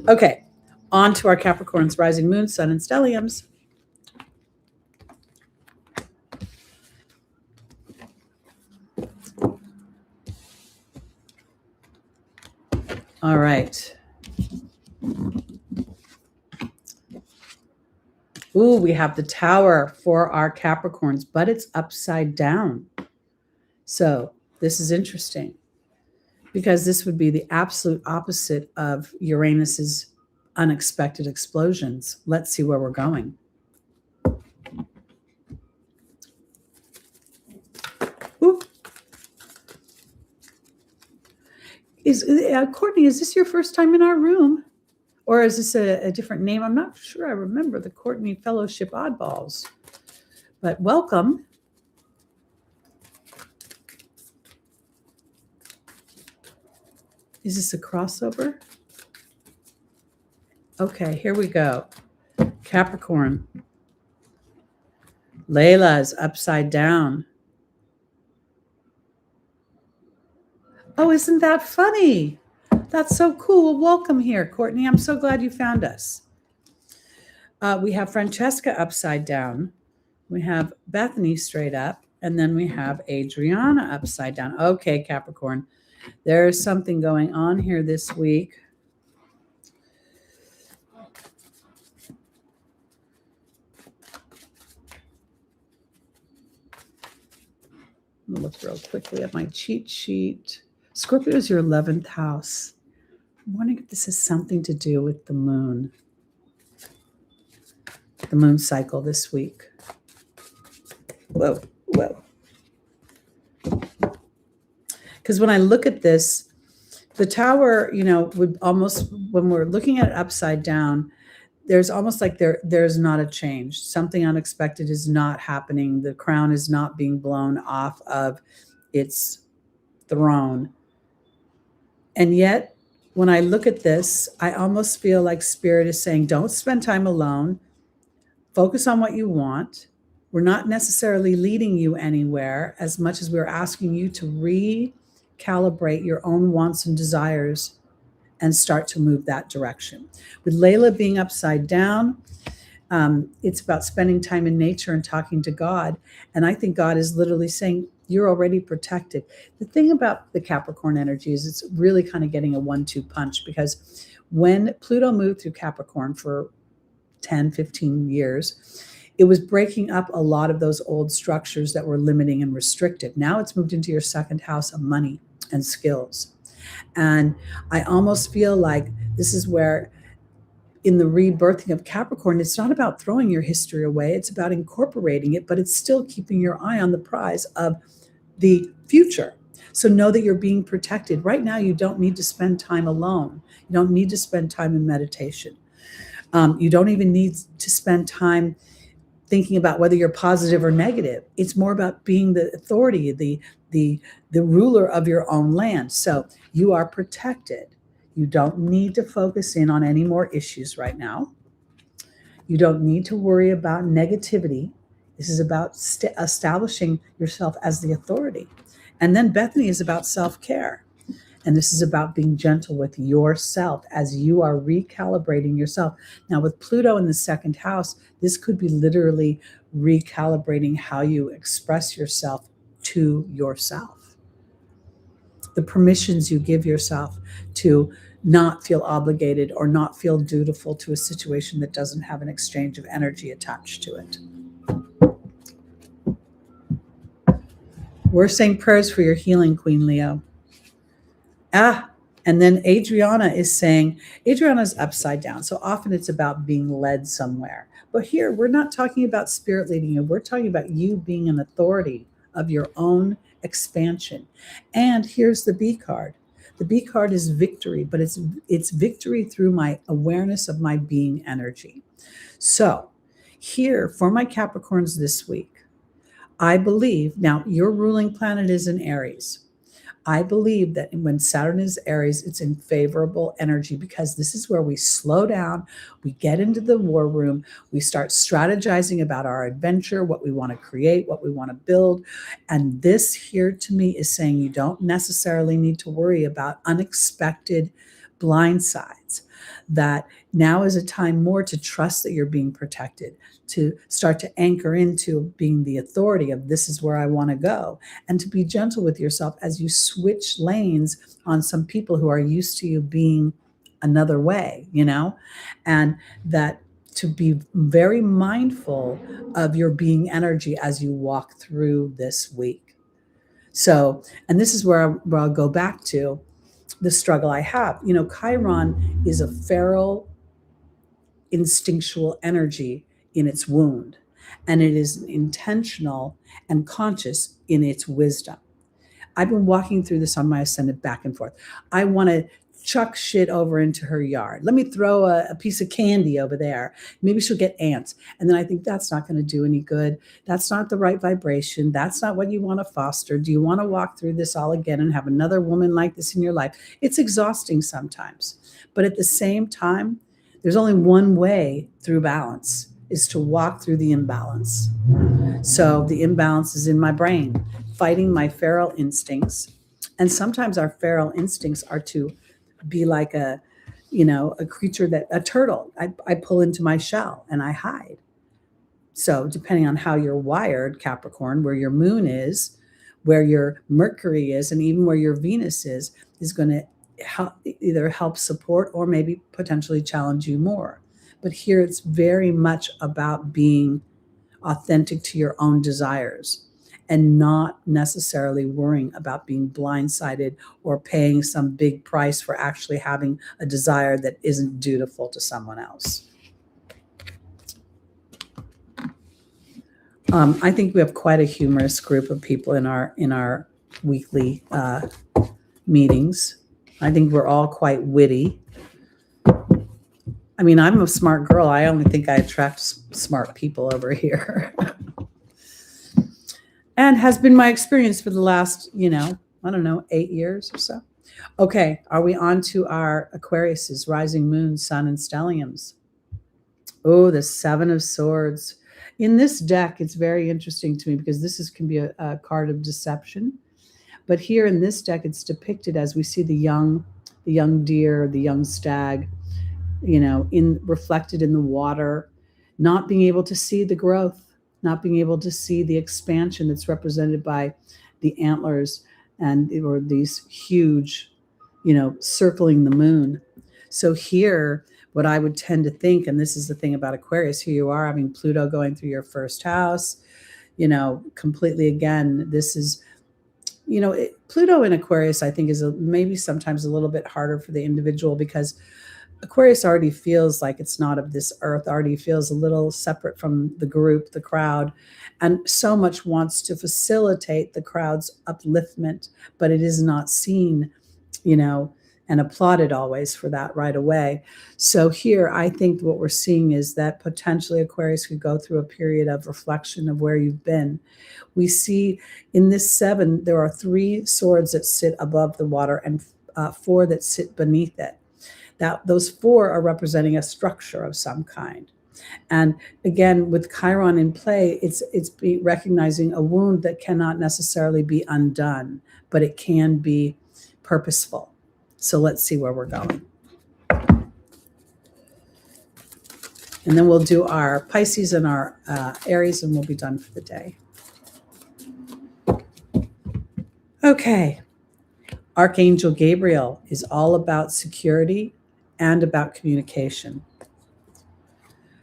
Okay, on to our Capricorns, rising moon, sun, and stelliums. All right. Ooh, we have the Tower for our Capricorns, but it's upside down. So this is interesting. because this would be the absolute opposite of Uranus's unexpected explosions. Let's see where we're going. Ooh. Courtney, is this your first time in our room? Or is this a different name? I'm not sure I remember the Courtney Fellowship Oddballs. But welcome. Is this a crossover? Okay, here we go. Capricorn. Layla is upside down. Oh, isn't that funny? That's so cool. Welcome here, Courtney. I'm so glad you found us. We have Francesca upside down. We have Bethany straight up. And then we have Adriana upside down. Okay, Capricorn. There's something going on here this week. I'm going to look real quickly at my cheat sheet. Scorpio is your 11th house. I'm wondering if this has something to do with the moon cycle this week. Whoa. Because when I look at this, the tower, would almost, when we're looking at it upside down, there's almost like there's not a change. Something unexpected is not happening. The crown is not being blown off of its throne. And yet, when I look at this, I almost feel like Spirit is saying, don't spend time alone. Focus on what you want. We're not necessarily leading you anywhere as much as we're asking you to recalibrate your own wants and desires and start to move that direction. With Layla being upside down, it's about spending time in nature and talking to God. And I think God is literally saying, you're already protected. The thing about the Capricorn energy is it's really kind of getting a 1-2 punch, because when Pluto moved through Capricorn for 10, 15 years, it was breaking up a lot of those old structures that were limiting and restrictive. Now it's moved into your second house of money and skills. And I almost feel like this is where, in the rebirthing of Capricorn, it's not about throwing your history away. It's about incorporating it, but it's still keeping your eye on the prize of the future. So know that you're being protected. Right now, you don't need to spend time alone. You don't need to spend time in meditation. You don't even need to spend time thinking about whether you're positive or negative. It's more about being the authority, the ruler of your own land. So you are protected. You don't need to focus in on any more issues right now. You don't need to worry about negativity. This is about establishing yourself as the authority. And then Bethany is about self-care. And this is about being gentle with yourself as you are recalibrating yourself. Now, with Pluto in the second house, this could be literally recalibrating how you express yourself to yourself. The permissions you give yourself to not feel obligated or not feel dutiful to a situation that doesn't have an exchange of energy attached to it. We're saying prayers for your healing, Queen Leo. And then Adriana is saying, Adriana's upside down. So often it's about being led somewhere. But here, we're not talking about Spirit leading you. We're talking about you being an authority of your own expansion. And here's the B card. The B card is victory, but it's victory through my awareness of my being energy. So here, for my Capricorns this week, I believe, now your ruling planet is in Aries. I believe that when Saturn is Aries, it's in favorable energy, because this is where we slow down, we get into the war room, we start strategizing about our adventure, what we want to create, what we want to build. And this here to me is saying you don't necessarily need to worry about unexpected blindsides. That now is a time more to trust that you're being protected, to start to anchor into being the authority of this is where I want to go, and to be gentle with yourself as you switch lanes on some people who are used to you being another way, and that to be very mindful of your being energy as you walk through this week. So, and this is where I'll go back to, the struggle I have. Chiron is a feral instinctual energy in its wound, and it is intentional and conscious in its wisdom. I've been walking through this on my ascendant back and forth. I want to chuck shit over into her yard. Let me throw a piece of candy over there. Maybe she'll get ants. And then I think that's not going to do any good. That's not the right vibration. That's not what you want to foster. Do you want to walk through this all again and have another woman like this in your life? It's exhausting sometimes. But at the same time, there's only one way through balance, is to walk through the imbalance. So the imbalance is in my brain, fighting my feral instincts. And sometimes our feral instincts are to be like a creature a turtle. I pull into my shell and I hide. So depending on how you're wired, Capricorn, where your moon is, where your Mercury is, and even where your Venus is going to either help support or maybe potentially challenge you more. But here it's very much about being authentic to your own desires and not necessarily worrying about being blindsided or paying some big price for actually having a desire that isn't dutiful to someone else. I think we have quite a humorous group of people in our weekly meetings. I think we're all quite witty. I mean, I'm a smart girl. I only think I attract smart people over here. And has been my experience for the last, 8 years or so. Okay, are we on to our Aquariuses, rising moon, sun, and stelliums? Oh, the Seven of Swords. In this deck, it's very interesting to me because this can be a card of deception. But here in this deck, it's depicted as we see the young deer, the young stag, reflected in the water, not being able to see the growth, not being able to see the expansion that's represented by the antlers or these huge, circling the moon. So here, what I would tend to think, and this is the thing about Aquarius, here you are having Pluto going through your first house, completely again, this is, Pluto in Aquarius, I think, is maybe sometimes a little bit harder for the individual because Aquarius already feels like it's not of this earth, already feels a little separate from the group, the crowd, and so much wants to facilitate the crowd's upliftment, but it is not seen, and applauded always for that right away. So here, I think what we're seeing is that potentially Aquarius could go through a period of reflection of where you've been. We see in this 7, there are 3 swords that sit above the water and 4 that sit beneath it. Those 4 are representing a structure of some kind. And again, with Chiron in play, it's recognizing a wound that cannot necessarily be undone, but it can be purposeful. So let's see where we're going. And then we'll do our Pisces and our Aries, and we'll be done for the day. Okay. Archangel Gabriel is all about security and about communication.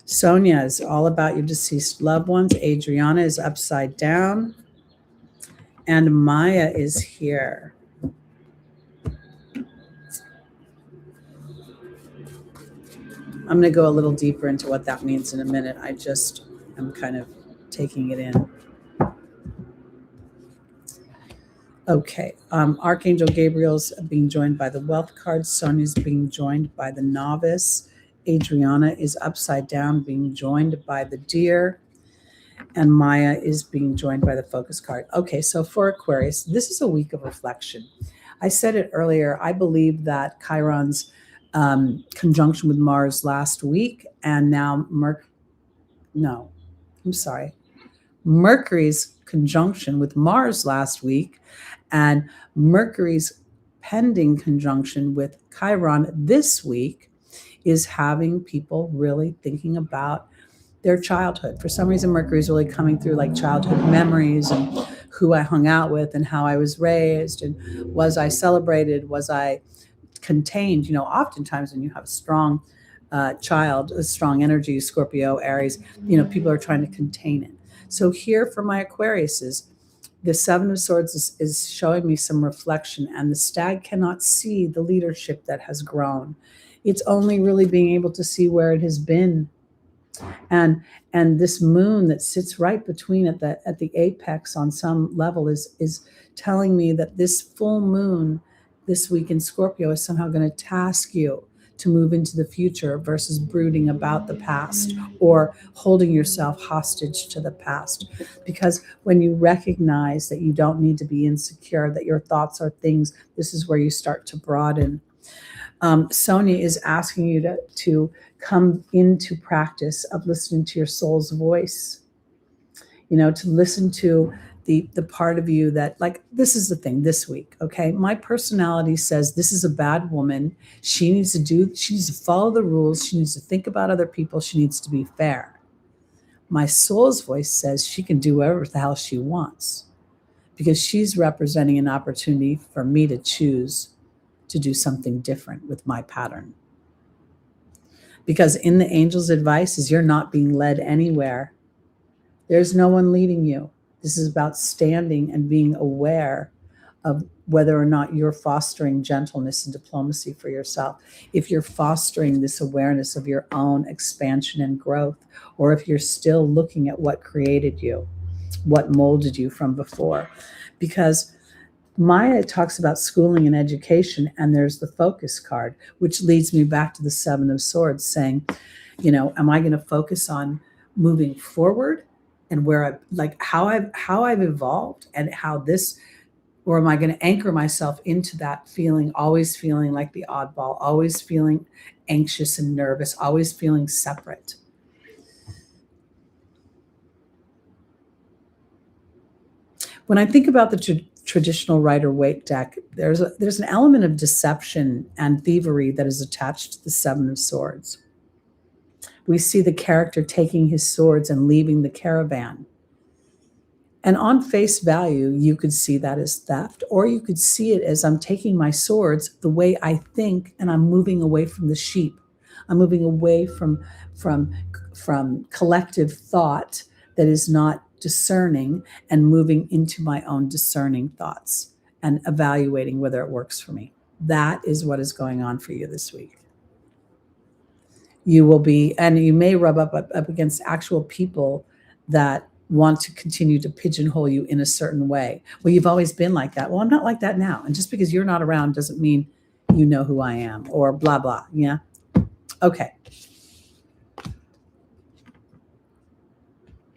Sonia is all about your deceased loved ones. Adriana is upside down. And Maya is here. I'm going to go a little deeper into what that means in a minute. I just am kind of taking it in. Okay, Archangel Gabriel's being joined by the Wealth card. Sonia's being joined by the Novice. Adriana is upside down, being joined by the Deer. And Maya is being joined by the Focus card. Okay, so for Aquarius, this is a week of reflection. I said it earlier, I believe that Chiron's conjunction with Mars last week, and now Mercury's conjunction with Mars last week, and Mercury's pending conjunction with Chiron this week is having people really thinking about their childhood. For some reason, Mercury is really coming through like childhood memories and who I hung out with and how I was raised and was I celebrated, was I contained. Oftentimes when you have a strong child, a strong energy, Scorpio, Aries, people are trying to contain it. So here for my Aquariuses, the Seven of Swords is showing me some reflection, and the stag cannot see the leadership that has grown. It's only really being able to see where it has been. And this moon that sits right between at the apex on some level is telling me that this full moon this week in Scorpio is somehow going to task you to move into the future versus brooding about the past or holding yourself hostage to the past. Because when you recognize that you don't need to be insecure, that your thoughts are things, this is where you start to broaden. Sonia is asking you to come into practice of listening to your soul's voice, to listen to the part of you that, like, this is the thing this week, okay? My personality says this is a bad woman. She needs to follow the rules. She needs to think about other people. She needs to be fair. My soul's voice says she can do whatever the hell she wants because she's representing an opportunity for me to choose to do something different with my pattern. Because in the angel's advice is you're not being led anywhere. There's no one leading you. This is about standing and being aware of whether or not you're fostering gentleness and diplomacy for yourself. If you're fostering this awareness of your own expansion and growth, or if you're still looking at what created you, what molded you from before. Because Maya talks about schooling and education, and there's the focus card, which leads me back to the Seven of Swords saying, am I going to focus on moving forward and how I've evolved and how this, or am I going to anchor myself into that feeling, always feeling like the oddball, always feeling anxious and nervous, always feeling separate? When I think about the traditional Rider-Waite deck, there's an element of deception and thievery that is attached to the Seven of Swords. We see the character taking his swords and leaving the caravan. And on face value, you could see that as theft, or you could see it as I'm taking my swords the way I think, and I'm moving away from the sheep. I'm moving away from collective thought that is not discerning and moving into my own discerning thoughts and evaluating whether it works for me. That is what is going on for you this week. You will be, and you may rub up against actual people that want to continue to pigeonhole you in a certain way. Well, you've always been like that. Well, I'm not like that now. And just because you're not around doesn't mean you know who I am, or blah, blah. Yeah. Okay.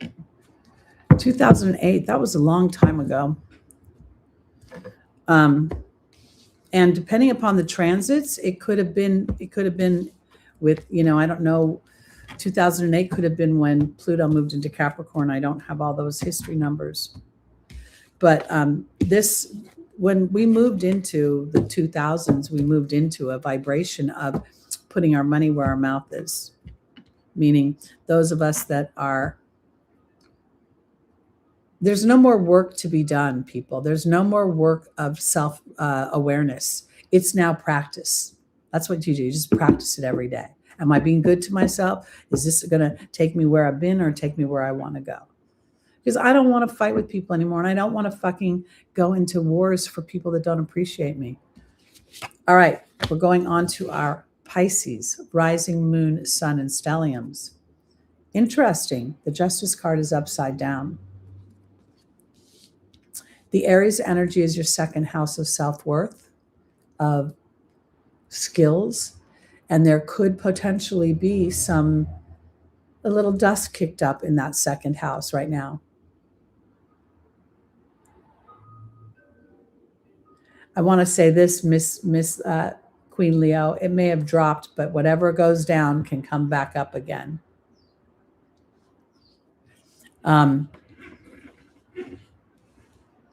In 2008, that was a long time ago. And depending upon the transits, it could have been with, I don't know, 2008 could have been when Pluto moved into Capricorn. I don't have all those history numbers. But when we moved into the 2000s, we moved into a vibration of putting our money where our mouth is, meaning those of us that are, there's no more work to be done, people. There's no more work of self-awareness. It's now practice. That's what you do. You just practice it every day. Am I being good to myself? Is this going to take me where I've been or take me where I want to go? Because I don't want to fight with people anymore. And I don't want to fucking go into wars for people that don't appreciate me. All right. We're going on to our Pisces, rising, moon, sun, and stelliums. Interesting. The Justice card is upside down. The Aries energy is your second house of self-worth, of skills, and there could potentially be a little dust kicked up in that second house right now. I want to say this, Miss Queen Leo, it may have dropped, but whatever goes down can come back up again.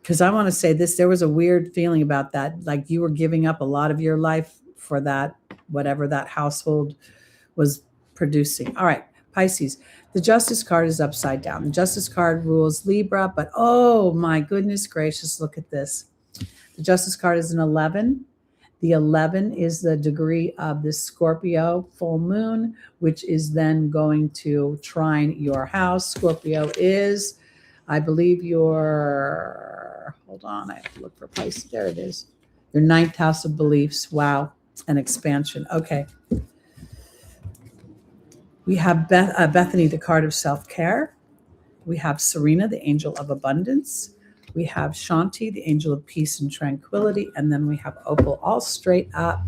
Because I want to say this, there was a weird feeling about that, like you were giving up a lot of your life for that, whatever that household was producing. All right, Pisces, the Justice card is upside down. The Justice card rules Libra, but oh my goodness gracious, look at this. The Justice card is an 11. The 11 is the degree of the Scorpio full moon, which is then going to trine your house. Scorpio is, I believe, your here. Hold on, I have to look for Pisces. There it is. Your ninth house of beliefs. Wow. And expansion. Okay. We have Bethany, the card of self-care. We have Serena, the angel of abundance. We have Shanti, the angel of peace and tranquility. And then we have Opal, all straight up.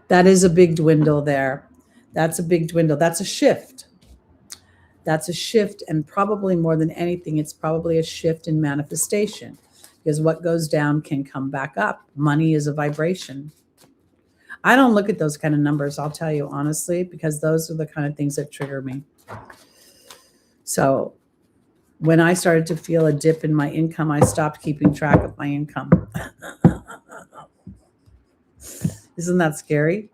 That is a big dwindle there. That's a big dwindle. That's a shift. That's a shift. And probably more than anything, it's probably a shift in manifestation, because what goes down can come back up. Money is a vibration. I don't look at those kind of numbers, I'll tell you honestly, because those are the kind of things that trigger me. So when I started to feel a dip in my income, I stopped keeping track of my income. Isn't that scary?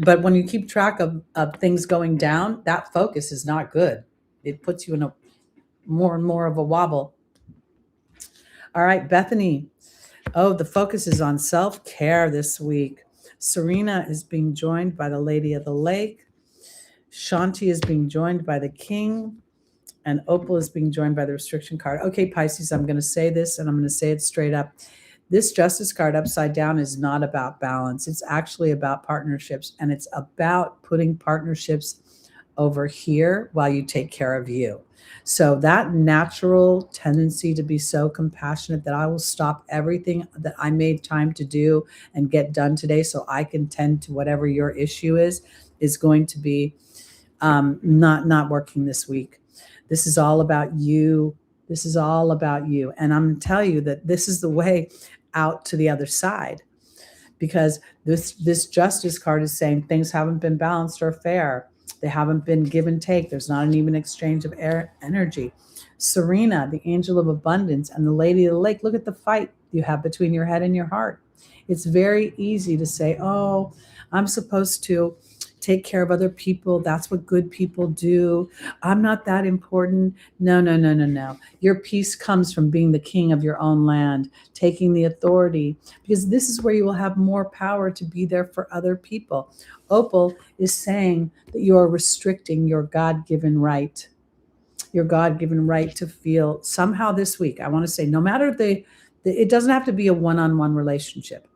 But when you keep track of things going down, that focus is not good. It puts you in a more and more of a wobble. All right, Bethany. Oh, the focus is on self-care this week. Serena is being joined by the Lady of the Lake. Shanti is being joined by the King. And Opal is being joined by the restriction card. Okay, Pisces, I'm going to say this, and I'm going to say it straight up. This Justice card upside down is not about balance. It's actually about partnerships, and it's about putting partnerships over here while you take care of you. So that natural tendency to be so compassionate that I will stop everything that I made time to do and get done today so I can tend to whatever your issue is going to be not working this week. This is all about you. This is all about you. And I'm going to tell you that this is the way out to the other side, because this Justice card is saying things haven't been balanced or fair. They haven't been give and take. There's not an even exchange of energy. Serena, the angel of abundance, and the Lady of the Lake, look at the fight you have between your head and your heart. It's very easy to say, oh, I'm supposed to take care of other people. That's what good people do. I'm not that important. No. Your peace comes from being the king of your own land, taking the authority, because this is where you will have more power to be there for other people. Opal is saying that you are restricting your God-given right. Your God-given right to feel somehow this week. I want to say, no matter it doesn't have to be a one-on-one relationship.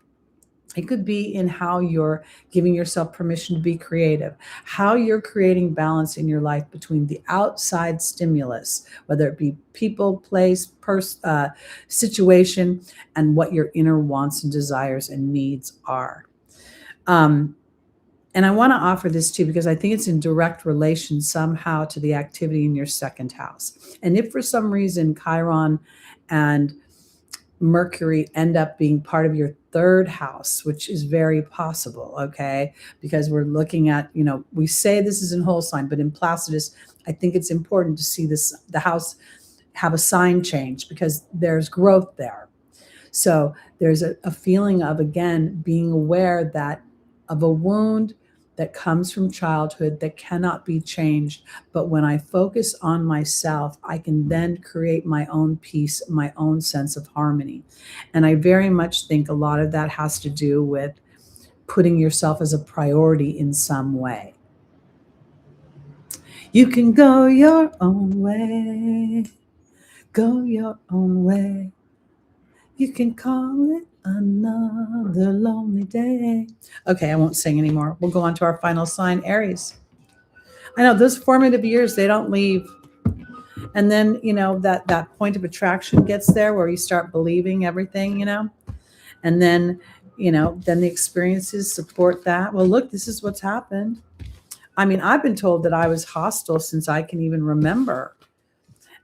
It could be in how you're giving yourself permission to be creative, how you're creating balance in your life between the outside stimulus, whether it be people, place, situation, and what your inner wants and desires and needs are. And I want to offer this too, because I think it's in direct relation somehow to the activity in your second house. And if for some reason Chiron and Mercury end up being part of your third house, which is very possible, okay? Because we're looking at, we say this is in whole sign, but in Placidus, I think it's important to see the house have a sign change, because there's growth there. So there's a feeling of, again, being aware that of a wound that comes from childhood that cannot be changed. But when I focus on myself, I can then create my own peace, my own sense of harmony. And I very much think a lot of that has to do with putting yourself as a priority in some way. You can go your own way. Go your own way. You can call it another lonely day. Okay, I won't sing anymore. We'll go on to our final sign, Aries. I know those formative years, they don't leave. And then, that point of attraction gets there where you start believing everything, and then, then the experiences support that. Well, look, this is what's happened. I mean, I've been told that I was hostile since I can even remember.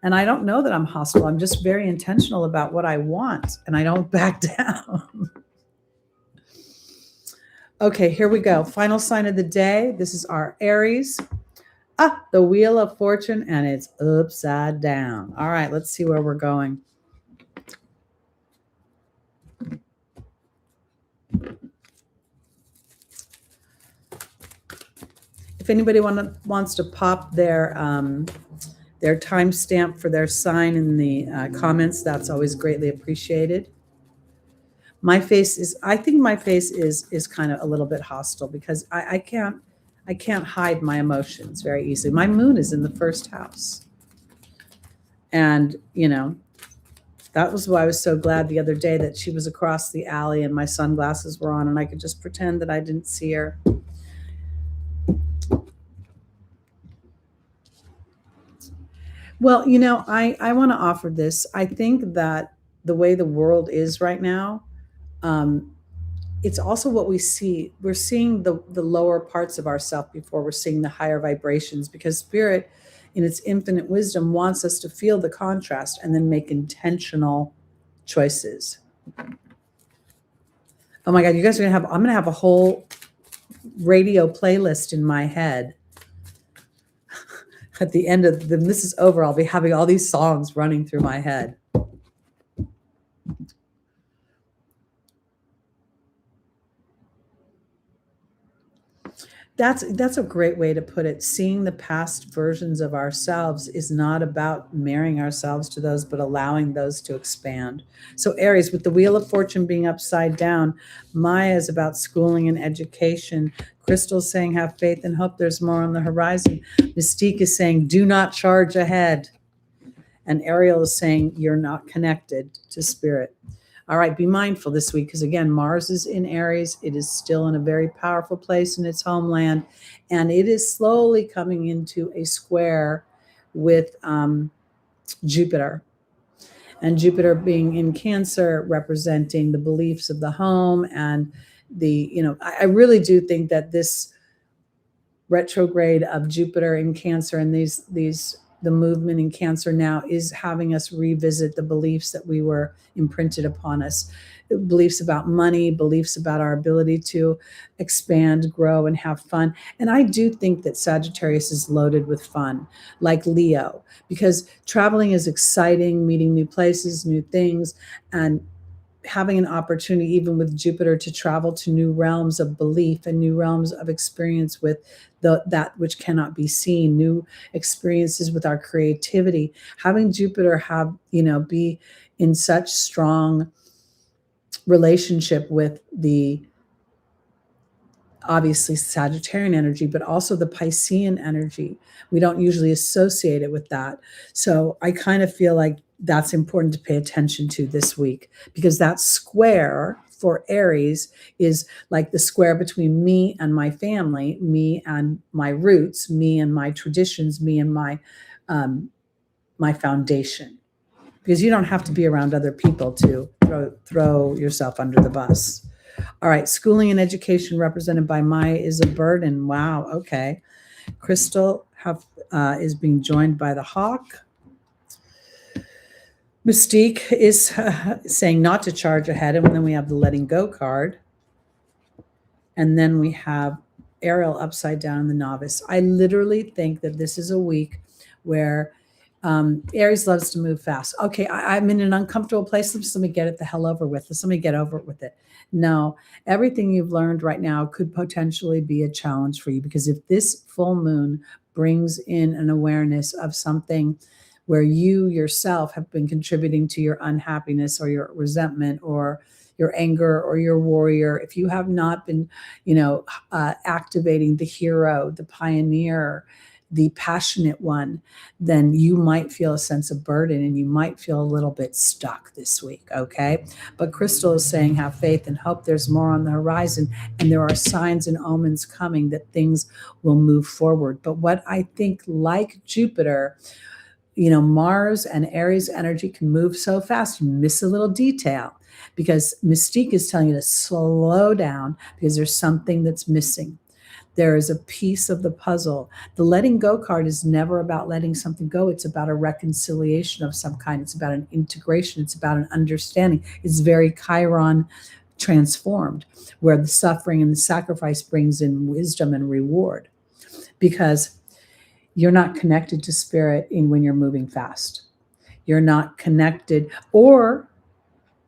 And I don't know that I'm hostile. I'm just very intentional about what I want, and I don't back down. Okay, here we go. Final sign of the day. This is our Aries. The Wheel of Fortune, and it's upside down. All right, let's see where we're going. If anybody wants to pop their timestamp for their sign in the comments, that's always greatly appreciated. I think my face is kind of a little bit hostile, because I can't hide my emotions very easily. My moon is in the first house. And, that was why I was so glad the other day that she was across the alley and my sunglasses were on and I could just pretend that I didn't see her. Well, I want to offer this. I think that the way the world is right now, um, it's also what we see. We're seeing the lower parts of ourself before we're seeing the higher vibrations, because spirit, in its infinite wisdom, wants us to feel the contrast and then make intentional choices. Oh my God, you guys are I'm going to have a whole radio playlist in my head. At the end of this is over, I'll be having all these songs running through my head. That's a great way to put it. Seeing the past versions of ourselves is not about marrying ourselves to those, but allowing those to expand. So Aries, with the Wheel of Fortune being upside down, Maya is about schooling and education. Crystal's saying have faith and hope, there's more on the horizon. Mystique is saying do not charge ahead. And Ariel is saying you're not connected to spirit. All right, be mindful this week, because again, Mars is in Aries. It is still in a very powerful place in its homeland, and it is slowly coming into a square with Jupiter. And Jupiter being in Cancer, representing the beliefs of the home. And I really do think that this retrograde of Jupiter in Cancer and the movement in Cancer now is having us revisit the beliefs that we were imprinted upon us. Beliefs about money, beliefs about our ability to expand, grow, and have fun. And I do think that Sagittarius is loaded with fun, like Leo, because traveling is exciting, meeting new places, new things, and having an opportunity, even with Jupiter, to travel to new realms of belief and new realms of experience with that which cannot be seen, new experiences with our creativity. Having Jupiter be in such strong relationship with the obviously Sagittarian energy, but also the Piscean energy. We don't usually associate it with that. So I kind of feel like that's important to pay attention to this week, because that square for Aries is like the square between me and my family, me and my roots, me and my traditions, me and my foundation. Because you don't have to be around other people to throw yourself under the bus. All right, schooling and education represented by Maya is a burden. Wow, okay. Crystal is being joined by the hawk. Mystique is saying not to charge ahead, and then we have the letting go card. And then we have Ariel upside down in the novice. I literally think that this is a week where Aries loves to move fast. Okay, I'm in an uncomfortable place. Let me get it the hell over with. Let me get over it with it. No, everything you've learned right now could potentially be a challenge for you, because if this full moon brings in an awareness of something where you yourself have been contributing to your unhappiness or your resentment or your anger or your warrior, if you have not been, activating the hero, the pioneer, the passionate one, then you might feel a sense of burden and you might feel a little bit stuck this week, okay? But Crystal is saying have faith and hope, there's more on the horizon, and there are signs and omens coming that things will move forward. But what I think, like Jupiter, Mars and Aries energy can move so fast, you miss a little detail, because Mystique is telling you to slow down because there's something that's missing. There is a piece of the puzzle. The letting go card is never about letting something go. It's about a reconciliation of some kind. It's about an integration. It's about an understanding. It's very Chiron transformed, where the suffering and the sacrifice brings in wisdom and reward, because you're not connected to spirit when you're moving fast. You're not connected, or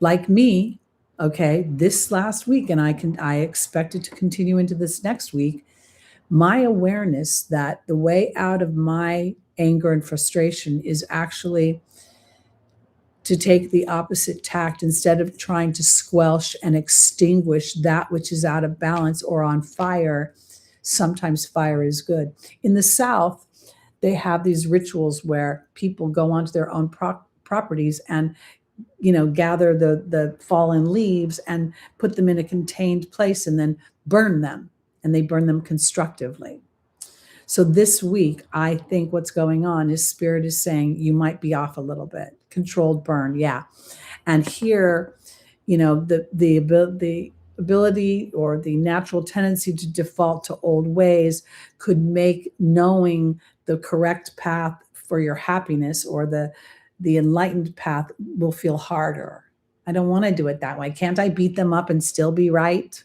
like me, okay, this last week, and I expect it to continue into this next week, my awareness that the way out of my anger and frustration is actually to take the opposite tact. Instead of trying to squelch and extinguish that which is out of balance or on fire, sometimes fire is good. In the South, they have these rituals where people go onto their own properties and gather the fallen leaves and put them in a contained place and then burn them, and they burn them constructively. So this week, I think what's going on is Spirit is saying you might be off a little bit. Controlled burn, yeah. And here, the ability or the natural tendency to default to old ways could make knowing the correct path for your happiness or the enlightened path will feel harder. I don't want to do it that way. Can't I beat them up and still be right?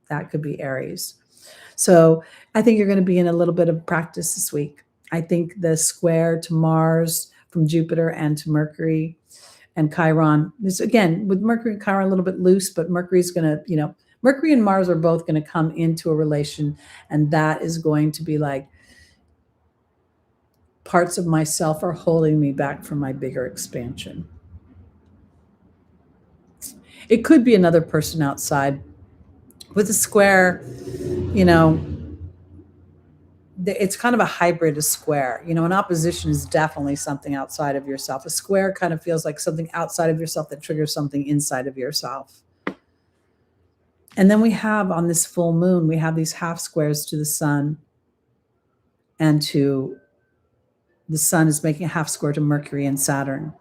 That could be Aries. So I think you're going to be in a little bit of practice this week. I think the square to Mars from Jupiter and to Mercury and Chiron is, again, with Mercury and Chiron a little bit loose, but Mercury's going to, Mercury and Mars are both going to come into a relation, and that is going to be like parts of myself are holding me back from my bigger expansion. It could be another person outside. With a square, it's kind of a hybrid, a square. An opposition is definitely something outside of yourself. A square kind of feels like something outside of yourself that triggers something inside of yourself. And then we have, on this full moon, we have these half squares to the sun, and to the sun is making a half square to Mercury and Saturn.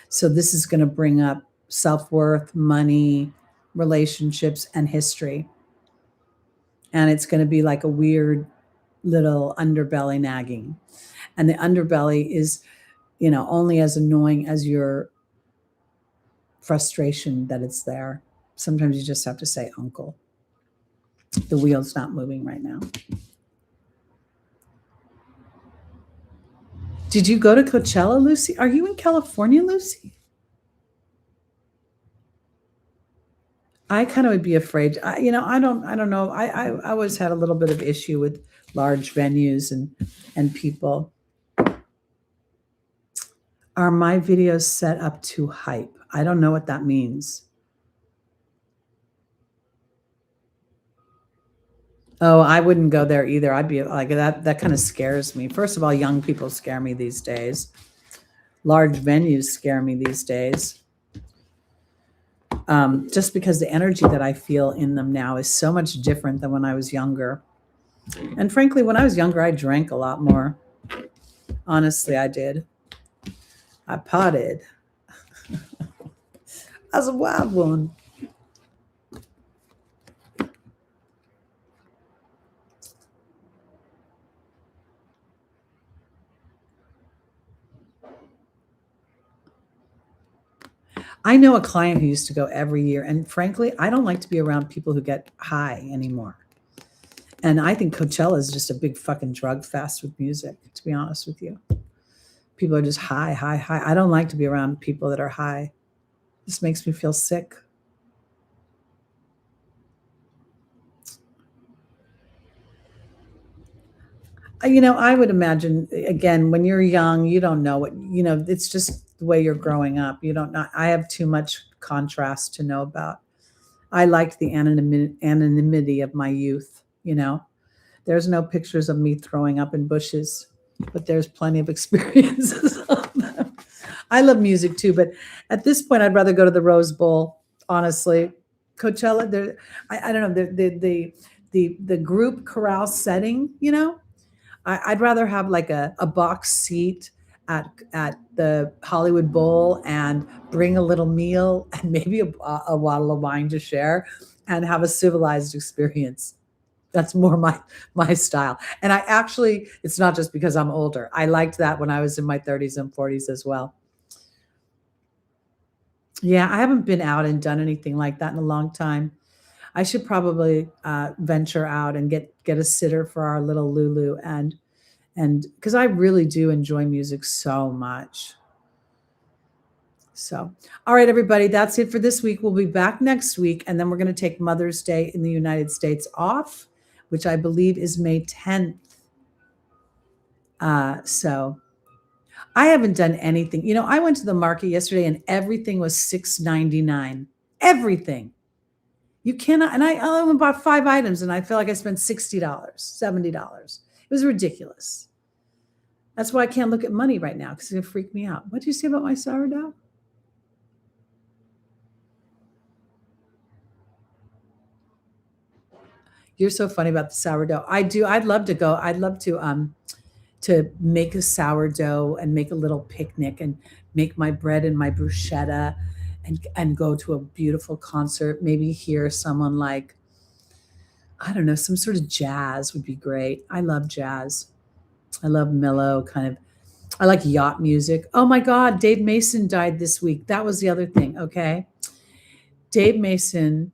So this is going to bring up self-worth, money, relationships, and history. And it's going to be like a weird little underbelly nagging. And the underbelly is, only as annoying as your frustration that it's there. Sometimes you just have to say, uncle. The wheel's not moving right now. Did you go to Coachella, Lucy? Are you in California, Lucy? I kind of would be afraid. I don't know. I always had a little bit of issue with large venues and people. Are my videos set up to hype? I don't know what that means. Oh, I wouldn't go there either. I'd be like, that kind of scares me. First of all, young people scare me these days. Large venues scare me these days. Just because the energy that I feel in them now is so much different than when I was younger. And frankly, when I was younger, I drank a lot more. Honestly, I did. I potted. I was a wild one. I know a client who used to go every year, and frankly, I don't like to be around people who get high anymore. And I think Coachella is just a big fucking drug fest with music, to be honest with you. People are just high, high, high. I don't like to be around people that are high. This makes me feel sick. I would imagine, again, when you're young, you don't know what, it's just the way you're growing up. You don't know. I have too much contrast to know about. I liked the anonymity of my youth. There's no pictures of me throwing up in bushes, but there's plenty of experiences of them. I love music too, but at this point, I'd rather go to the Rose Bowl. Honestly, Coachella, I don't know, the group chorale setting. I'd rather have like a box seat at the Hollywood Bowl and bring a little meal and maybe a bottle of wine to share and have a civilized experience. That's more my style. And it's not just because I'm older. I liked that when I was in my 30s and 40s as well. Yeah, I haven't been out and done anything like that in a long time. I should probably venture out and get a sitter for our little Lulu, and because I really do enjoy music so much. So, all right, everybody, that's it for this week. We'll be back next week, and then we're going to take Mother's Day in the United States off, which I believe is May 10th. So I haven't done anything. I went to the market yesterday and everything was $6.99. Everything. You cannot, and I only bought 5 items and I feel like I spent $60, $70. It was ridiculous. That's why I can't look at money right now because it's going to freak me out. What did you say about my sourdough? You're so funny about the sourdough. I do. I'd love to go. I'd love to make a sourdough and make a little picnic and make my bread and my bruschetta and go to a beautiful concert. Maybe hear someone like, I don't know, some sort of jazz would be great. I love jazz. I love mellow kind of. I like yacht music. Oh my God, Dave Mason died this week. That was the other thing. Okay. Dave Mason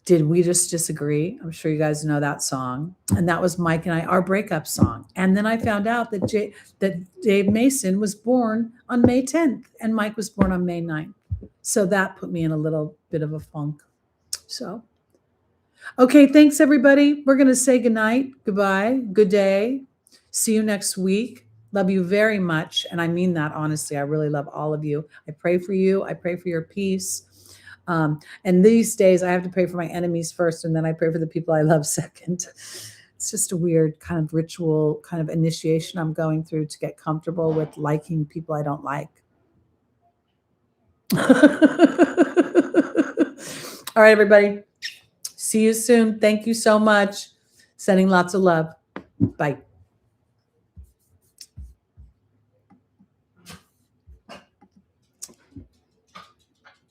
did We Just Disagree? I'm sure you guys know that song. And that was Mike and I, our breakup song. And then I found out that Dave Mason was born on May 10th and Mike was born on May 9th. So that put me in a little bit of a funk. So, okay, thanks everybody. We're going to say goodnight, goodbye, good day. See you next week. Love you very much. And I mean that honestly. I really love all of you. I pray for you. I pray for your peace. And these days I have to pray for my enemies first, and then I pray for the people I love second. It's just a weird kind of ritual, kind of initiation I'm going through to get comfortable with liking people I don't like. All right, everybody. See you soon. Thank you so much. Sending lots of love. Bye.